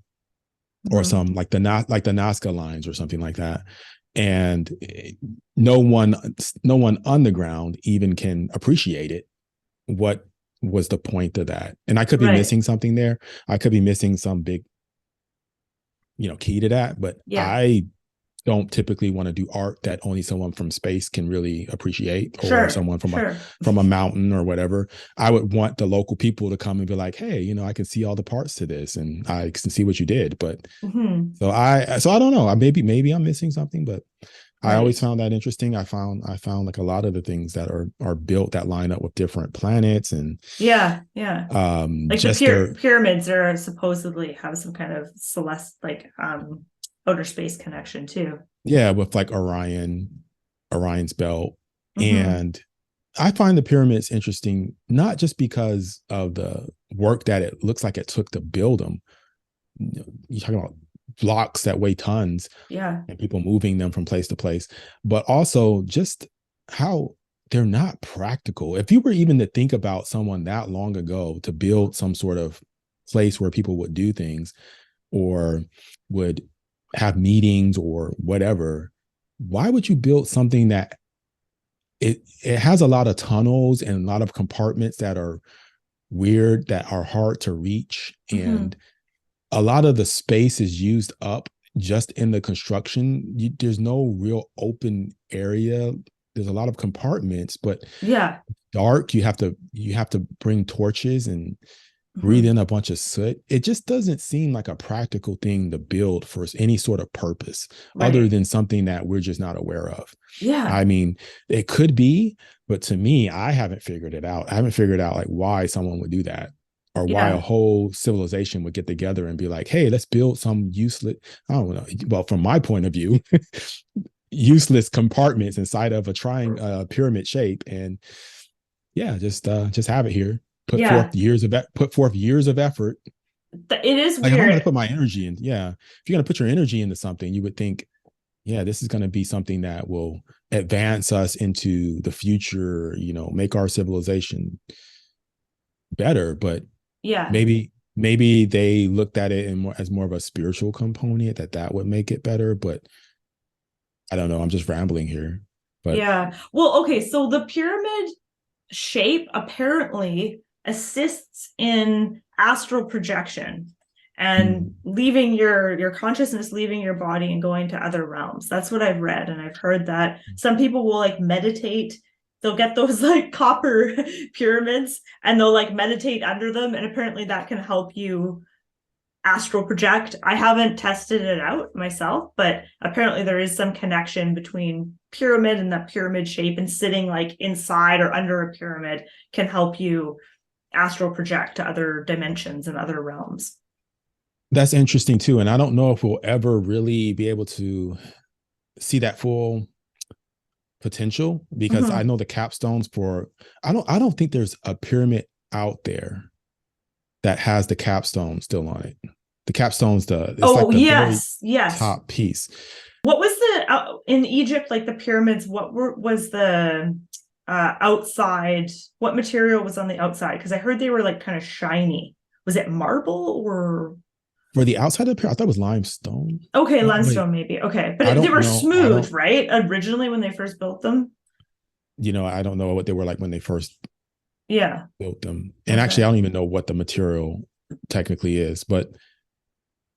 or Hmm. some like the Nazca lines or something like that, and no one on the ground even can appreciate it, what was the point of that? And I could be Right. missing something there. I could be missing some big, key to that, but Yeah. I don't typically want to do art that only someone from space can really appreciate, or Sure. someone Sure. from a mountain or whatever. I would want the local people to come and be like, "Hey, I can see all the parts to this and I can see what you did." But Hmm. so I don't know. Maybe I'm missing something, but I always Right. found that interesting. I found like a lot of the things that are built that line up with different planets and Yeah. Yeah. Like the just their pyramids are supposedly have some kind of celeste, like outer space connection too. yeah, with like Orion's belt. Hmm. And I find the pyramids interesting, not just because of the work that it looks like it took to build them. You're talking about blocks that weigh tons Yeah. and people moving them from place to place, but also just how they're not practical. If you were even to think about someone that long ago to build some sort of place where people would do things or would have meetings or whatever, why would you build something that it has a lot of tunnels and a lot of compartments that are weird, that are hard to reach, Hmm. and a lot of the space is used up just in the construction. There's no real open area. There's a lot of compartments, but Yeah. dark. You have to bring torches and breathe Hmm. in a bunch of soot. It just doesn't seem like a practical thing to build for any sort of purpose other Right. than something that we're just not aware of. Yeah. I mean, it could be, but to me, I haven't figured it out. I haven't figured out like why someone would do that or why a Yeah. whole civilization would get together and be like, hey, let's build some useless, I don't know. Well, from my point of view, useless compartments inside of a trying pyramid shape. And yeah, just have it here. Yeah. Put forth years of effort. It is Like if I'm going to weird. put my energy in, yeah, if you're going to put your energy into something, you would think, yeah, this is going to be something that will advance us into the future, make our civilization better. But Yeah. maybe they looked at it as more of a spiritual component that would make it better. But I don't know. I'm just rambling here. But Yeah. Well, okay. So the pyramid shape apparently assists in astral projection and mm, leaving your consciousness leaving your body and going to other realms. That's what I've read, and I've heard that some people will like meditate. They'll get those like copper pyramids and they'll like meditate under them, and apparently that can help you astral project. I haven't tested it out myself, but apparently there is some connection between pyramid and that pyramid shape, and sitting like inside or under a pyramid can help you astral project to other dimensions and other realms. that's interesting too. And I don't know if we'll ever really be able to see that full potential because I Mm-hmm. know the capstones for I don't think there's a pyramid out there that has the capstone still on it. The capstone's it's Oh like the very yes, yes. top piece. What was the in Egypt, like the pyramids? Was the outside? What material was on the outside? Because I heard they were like kind of shiny. Was it marble or For the outside of the pyramid, I thought it was limestone. okay, Wait, limestone maybe? Okay, but I they don't were know. I smooth, don't, right? Originally when they first built them. I don't know what they were like when they first Yeah. built them. And actually, Okay. I don't even know what the material technically is, but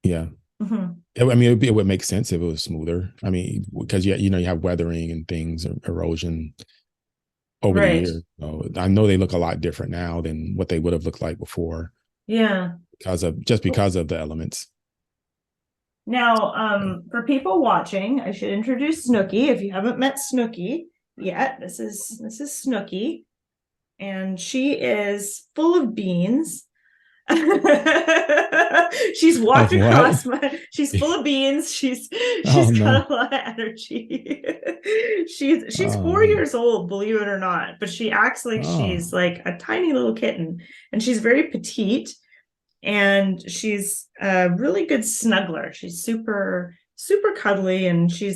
yeah. Hmm. I mean, it would make sense if it was smoother. I mean, because you have weathering and things, erosion over the Right. years. So I know they look a lot different now than what they would have looked like before Yeah. because of the elements. Now, for people watching, I should introduce Snooky. If you haven't met Snooky yet, this is Snooky, and she is full of beans. She's walked Of what? across my she's full of beans. She's Oh no. got a lot of energy. She's four Oh, years old, believe it or not, but she acts like oh, she's like a tiny little kitten, and she's very petite, and she's a really good snuggler. She's super cuddly, and she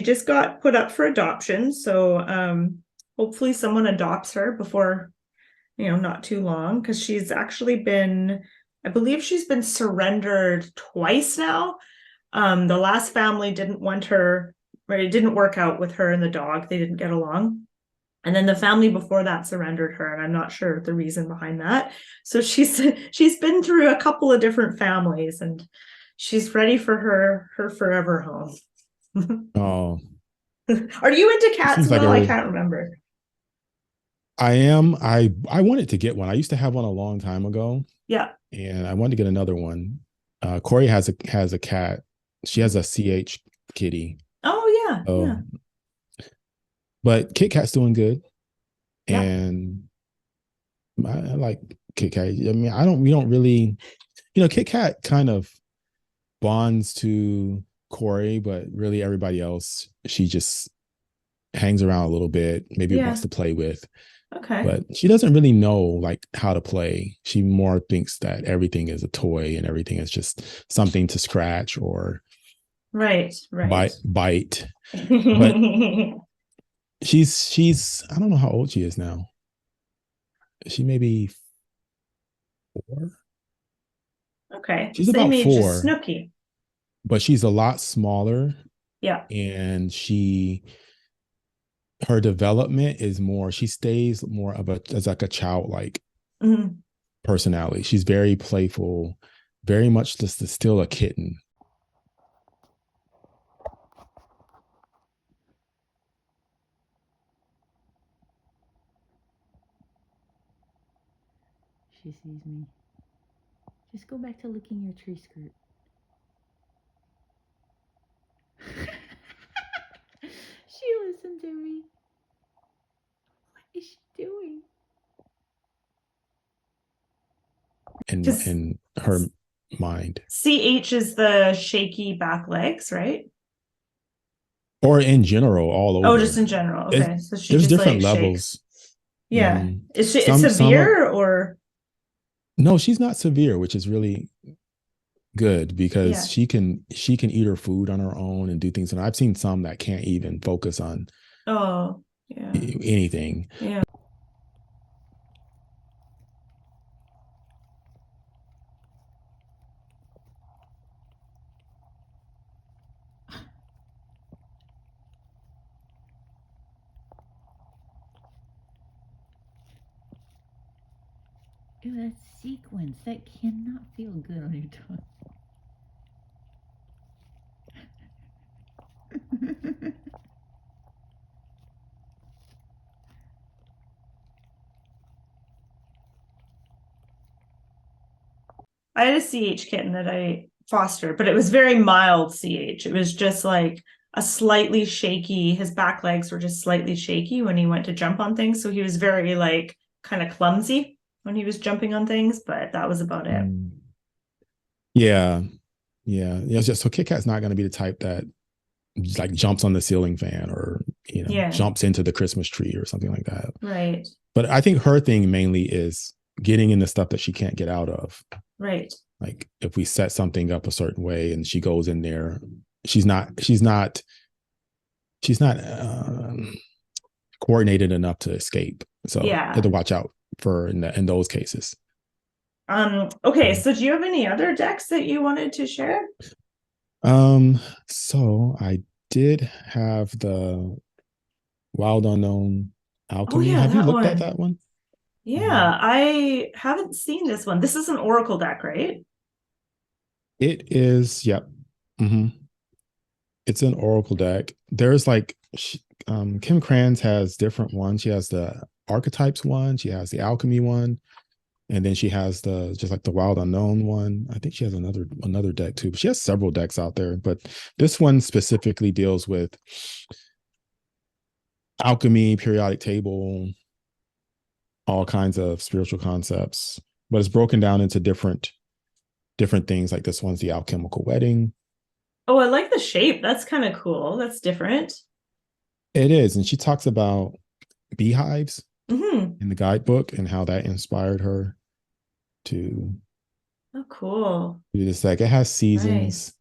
just got put up for adoption, so hopefully someone adopts her before not too long, because she's actually been, I believe she's been surrendered twice now. The last family didn't want her, right? It didn't work out with her and the dog. They didn't get along. And then the family before that surrendered her, and I'm not sure the reason behind that. So she's been through a couple of different families, and she's ready for her forever home. oh. Are you into It cats, seems like Will? a I really. can't remember. I am. I wanted to get one. I used to have one a long time ago, Yeah. and I wanted to get another one. Corey has a cat. She has a CH kitty. Oh yeah, Oh, yeah, but Kit Kat's doing good, yeah. and I like Kit Kat. I mean, we don't really, Kit Kat kind of bonds to Corey, but really everybody else, she just hangs around a little bit, maybe wants Yeah. to play with, Okay. but she doesn't really know like how to play. She more thinks that everything is a toy and everything is just something to scratch or Right, right. bite. But she's I don't know how old she is now. She may be 4. Okay. She's Same about age as 4, Snooky. but she's a lot smaller Yeah. and her development is more, she stays more of a, as like a childlike Mhm. personality. She's very playful, very much just still a kitten. She sees me. Just go back to licking your tree skirt. She listened to me. What is she doing? Because In her mind, CH is the shaky back legs, right? or in general, all Oh, just over. in general. It, Okay. So she there's just different like shakes. levels. Yeah. Is she it's Some are, severe or no, she's not severe, which is really good because yeah. she can eat her food on her own and do things. And I've seen some that can't even focus on Oh, yeah. anything. Yeah. Ew, that's sequence. That cannot feel good on your tongue. I had a CH kitten that I fostered, but it was very mild CH. It was just like a slightly shaky, his back legs were just slightly shaky when he went to jump on things. So he was very like kind of clumsy when he was jumping on things, but that was about it. Mm. Yeah. Yeah. Yeah. So Kit Kat's not going to be the type that like jumps on the ceiling fan or, Yeah. jumps into the Christmas tree or something like that. Right. But I think her thing mainly is getting into stuff that she can't get out of. Right. Like if we set something up a certain way and she goes in there, she's not coordinated enough to escape. So you have Yeah. to watch out for in those cases. Okay, so do you have any other decks that you wanted to share? So I did have the Wild Unknown Oh Alchemy. yeah, Have you that looked at one. that one? Um, Yeah, I haven't seen this one. This is an Oracle deck, right? it is, yep. Hmm. It's an Oracle deck. There's like Kim Kranz has different ones. She has the archetypes one, she has the alchemy one, and then she has the just like the Wild Unknown one. I think she has another deck too. But she has several decks out there. But this one specifically deals with alchemy, periodic table, all kinds of spiritual concepts. But it's broken down into different things. Like this one's the alchemical wedding. Oh, I like the shape. That's kind of cool. That's different. It is, and she talks about beehives Hmm. in the guidebook and how that inspired her to Oh, cool. do this. Like it has Nice. seasons.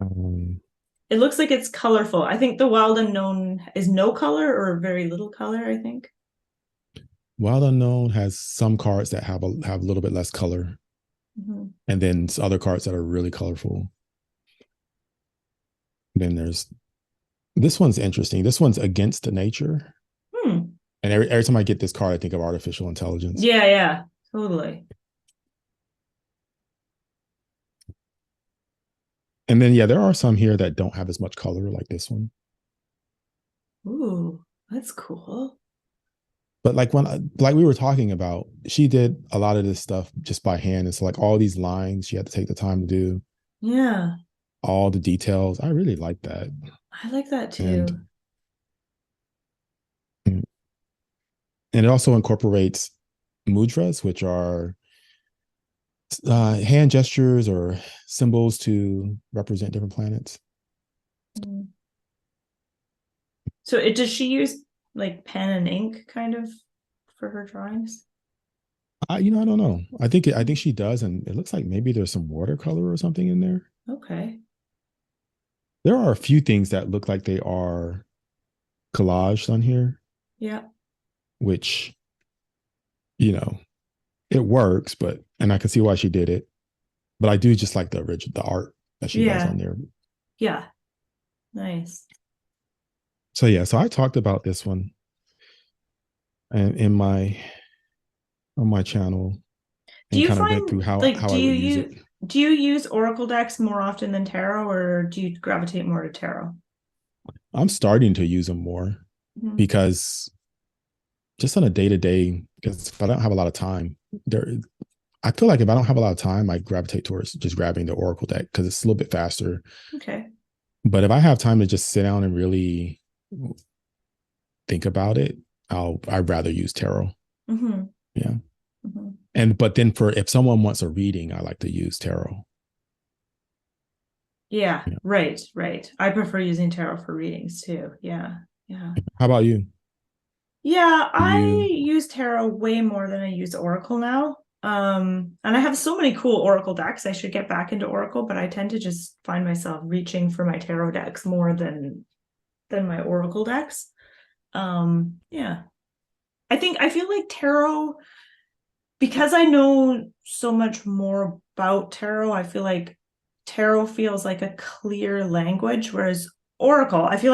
Um, It looks like it's colorful. I think the Wild Unknown is no color or very little color, I think. Wild Unknown has some cards that have a little bit less color, Mhm. and then other cards that are really colorful. Then there's this one's interesting. This one's against the nature. Hmm. And every time I get this card, I think of artificial intelligence. Yeah, yeah, totally. And then, yeah, there are some here that don't have as much color, like this one. Ooh, that's cool. But like we were talking about, she did a lot of this stuff just by hand. It's like all these lines she had to take the time to do, Yeah, all the details. I really like that. I like that And too. and it also incorporates mudras, which are hand gestures or symbols to represent different planets. Mm. So does she use like pen and ink kind of for her drawings? I don't know. I think she does, and it looks like maybe there's some watercolor or something in there. Okay. There are a few things that look like they are collaged on here, Yeah. which you know it works, but and I can see why she did it. But I do just like the art that she does Yeah. on there. Yeah. Nice. So yeah, so I talked about this one in my on my channel Do and you kind of went find through like how I would use it. do you use oracle decks more often than tarot, or do you gravitate more to tarot? I'm starting to use them more Mhm. because just on a day to day, because if I don't have a lot of time, there I feel like if I don't have a lot of time, I gravitate towards just grabbing the Oracle deck because it's a little bit faster. Okay. But if I have time to just sit down and really think about it, I'd rather use tarot. Hmm. Yeah. Hmm. And but then for if someone wants a reading, I like to use tarot. Yeah, Yeah. right, right. I prefer using tarot for readings too. Yeah, yeah. How about you? Yeah, Do I you use tarot way more than I use Oracle now. And I have so many cool Oracle decks. I should get back into Oracle, but I tend to just find myself reaching for my tarot decks more than my Oracle decks. Yeah. I feel like tarot, because I know so much more about tarot, I feel like tarot feels like a clear language, whereas Oracle, I feel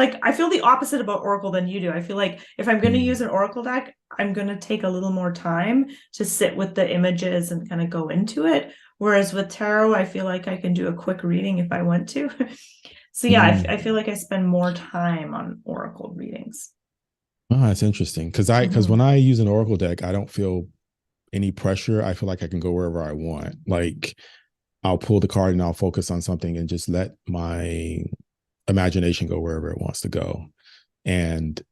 the opposite about Oracle than you do. I feel like if I'm going to use mm, an Oracle deck, I'm going to take a little more time to sit with the images and kind of go into it. Whereas with tarot, I feel like I can do a quick reading if I want to. So yeah, I mm. feel like I spend more time on Oracle readings. Oh, that's interesting. Because when Hmm. I use an Oracle deck, I don't feel any pressure. I feel like I can go wherever I want. Like I'll pull the card and I'll focus on something and just let my imagination go wherever it wants to go. And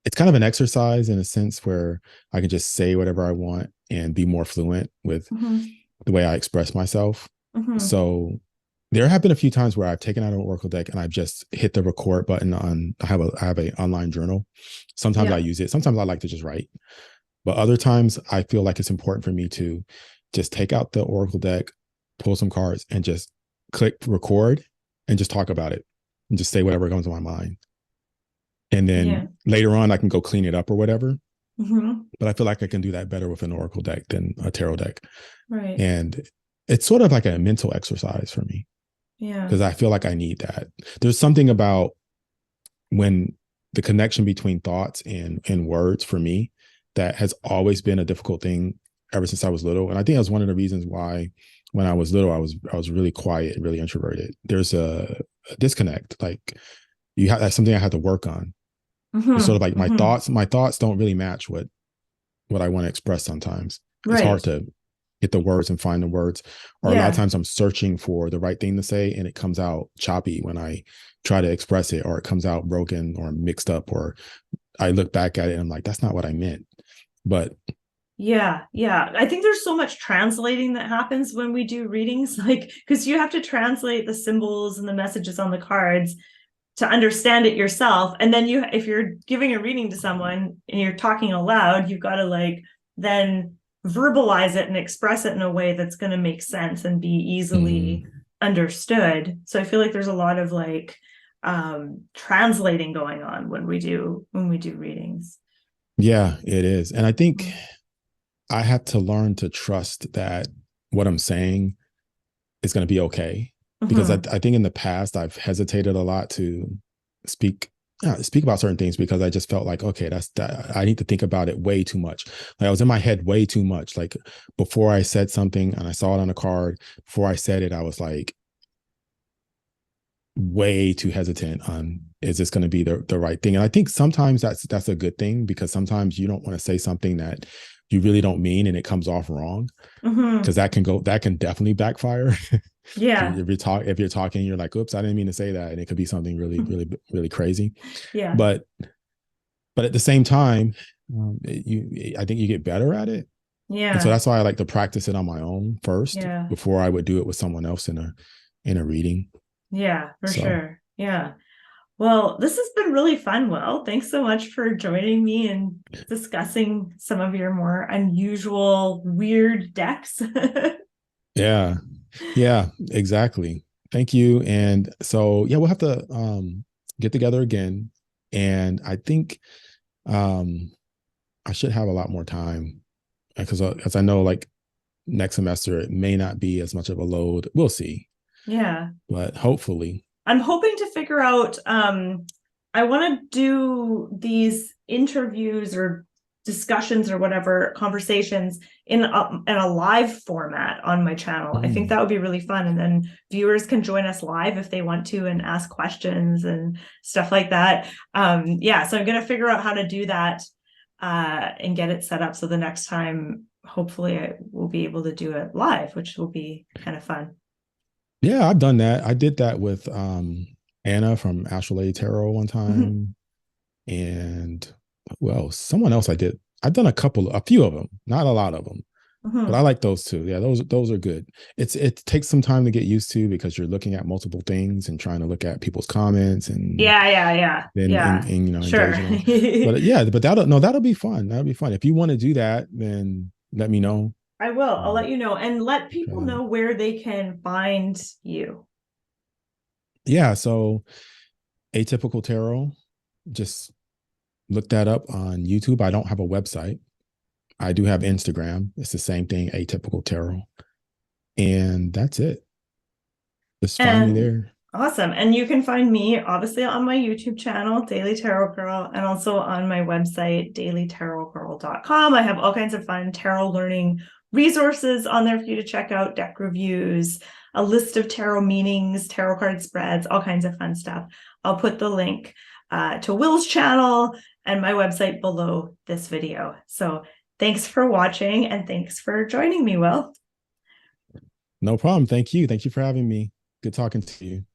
it's kind of an exercise in a sense where I can just say whatever I want and be more fluent with Hmm. the way I express myself. Hmm. So there have been a few times where I've taken out an Oracle deck and I've just hit the record button on I have a online journal. Sometimes I Yeah. use it. Sometimes I like to just write. But other times I feel like it's important for me to just take out the Oracle deck, pull some cards, and just click record and just talk about it and just say whatever comes to my mind. And Yeah. then later on, I can go clean it up or whatever. Hmm. But I feel like I can do that better with an Oracle deck than a tarot deck. Right. And it's sort of like a mental exercise for me Yeah. because I feel like I need that. There's something about when the connection between thoughts and words for me that has always been a difficult thing ever since I was little. And I think that's one of the reasons why when I was little, I was really quiet and really introverted. There's a disconnect. Like you have that's something I had to work on. It's sort of Hmm. like Hmm. my thoughts don't really match what I want to express sometimes. It's hard Right. to get the words and find the words. Or a lot of Yeah. times I'm searching for the right thing to say and it comes out choppy when I try to express it, or it comes out broken or mixed up, or I look back at it and I'm like, that's not what I meant. But Yeah. Yeah. I think there's so much translating that happens when we do readings, like, because you have to translate the symbols and the messages on the cards to understand it yourself. And then if you're giving a reading to someone and you're talking aloud, you've got to like then verbalize it and express it in a way that's going to make sense and be easily mm, understood. So I feel like there's a lot of like translating going on when we do readings. yeah, it is. And I think Mm-hmm. I have to learn to trust that what I'm saying is going to be okay. Because Mm-hmm. I think in the past I've hesitated a lot to speak speak about certain things because I just felt like, okay, that's that I need to think about it way too much. Like I was in my head way too much. Like before I said something and I saw it on a card, before I said it, I was like way too hesitant on is this going to be the right thing. And I think sometimes that's a good thing because sometimes you don't want to say something that you really don't mean and it comes off wrong Mm-hmm. because that can definitely backfire. Yeah. If you're talking, you're like, oops, I didn't mean to say that. And it could be something really crazy. Yeah. But at the same time, I think you get better at it. And so Yeah. that's why I like to practice it on my own first Yeah. before I would do it with someone else in a reading. Yeah, for So sure. Yeah. Well, this has been really fun, Will. Thanks so much for joining me and discussing some of your more unusual, weird decks. yeah, yeah, exactly. Thank you. And so yeah, we'll have to get together again. And I think um I should have a lot more time because as I know, like next semester it may not be as much of a load. We'll see, Yeah. but hopefully, I'm hoping to figure out I want to do these interviews or discussions or whatever conversations in a live format on my channel. I think that would be really fun, and then viewers can join us live if they want to and ask questions and stuff like that. Yeah, so I'm gonna figure out how to do that and get it set up so the next time hopefully I will be able to do it live, which will be kind of fun. Yeah, I've done that. I did that with Anna from Astrolabe Tarot one time, and well, someone else I did. I've done a few of them, not a lot of them, but I like those too. Yeah, those are good. It takes some time to get used to because you're looking at multiple things and trying to look at people's comments and Yeah. and you know, Sure. engaging them. But yeah, but that'll be fun. That'll be fun. If you want to do that, then let me know. I will. I'll let you know, and let people Try that. know where they can find you. Yeah, so Atypical Tarot, just look that up on YouTube. I don't have a website. I do have Instagram. It's the same thing, Atypical Tarot. And that's it. Just find me there. Awesome. And you can find me obviously on my YouTube channel, Daily Tarot Girl, and also on my website, dailytarotgirl.com. I have all kinds of fun tarot learning resources on there for you to check out, deck reviews, a list of tarot meanings, tarot card spreads, all kinds of fun stuff. I'll put the link to Will's channel and my website below this video. So thanks for watching and thanks for joining me, Will. No problem. Thank you. Thank you for having me. Good talking to you.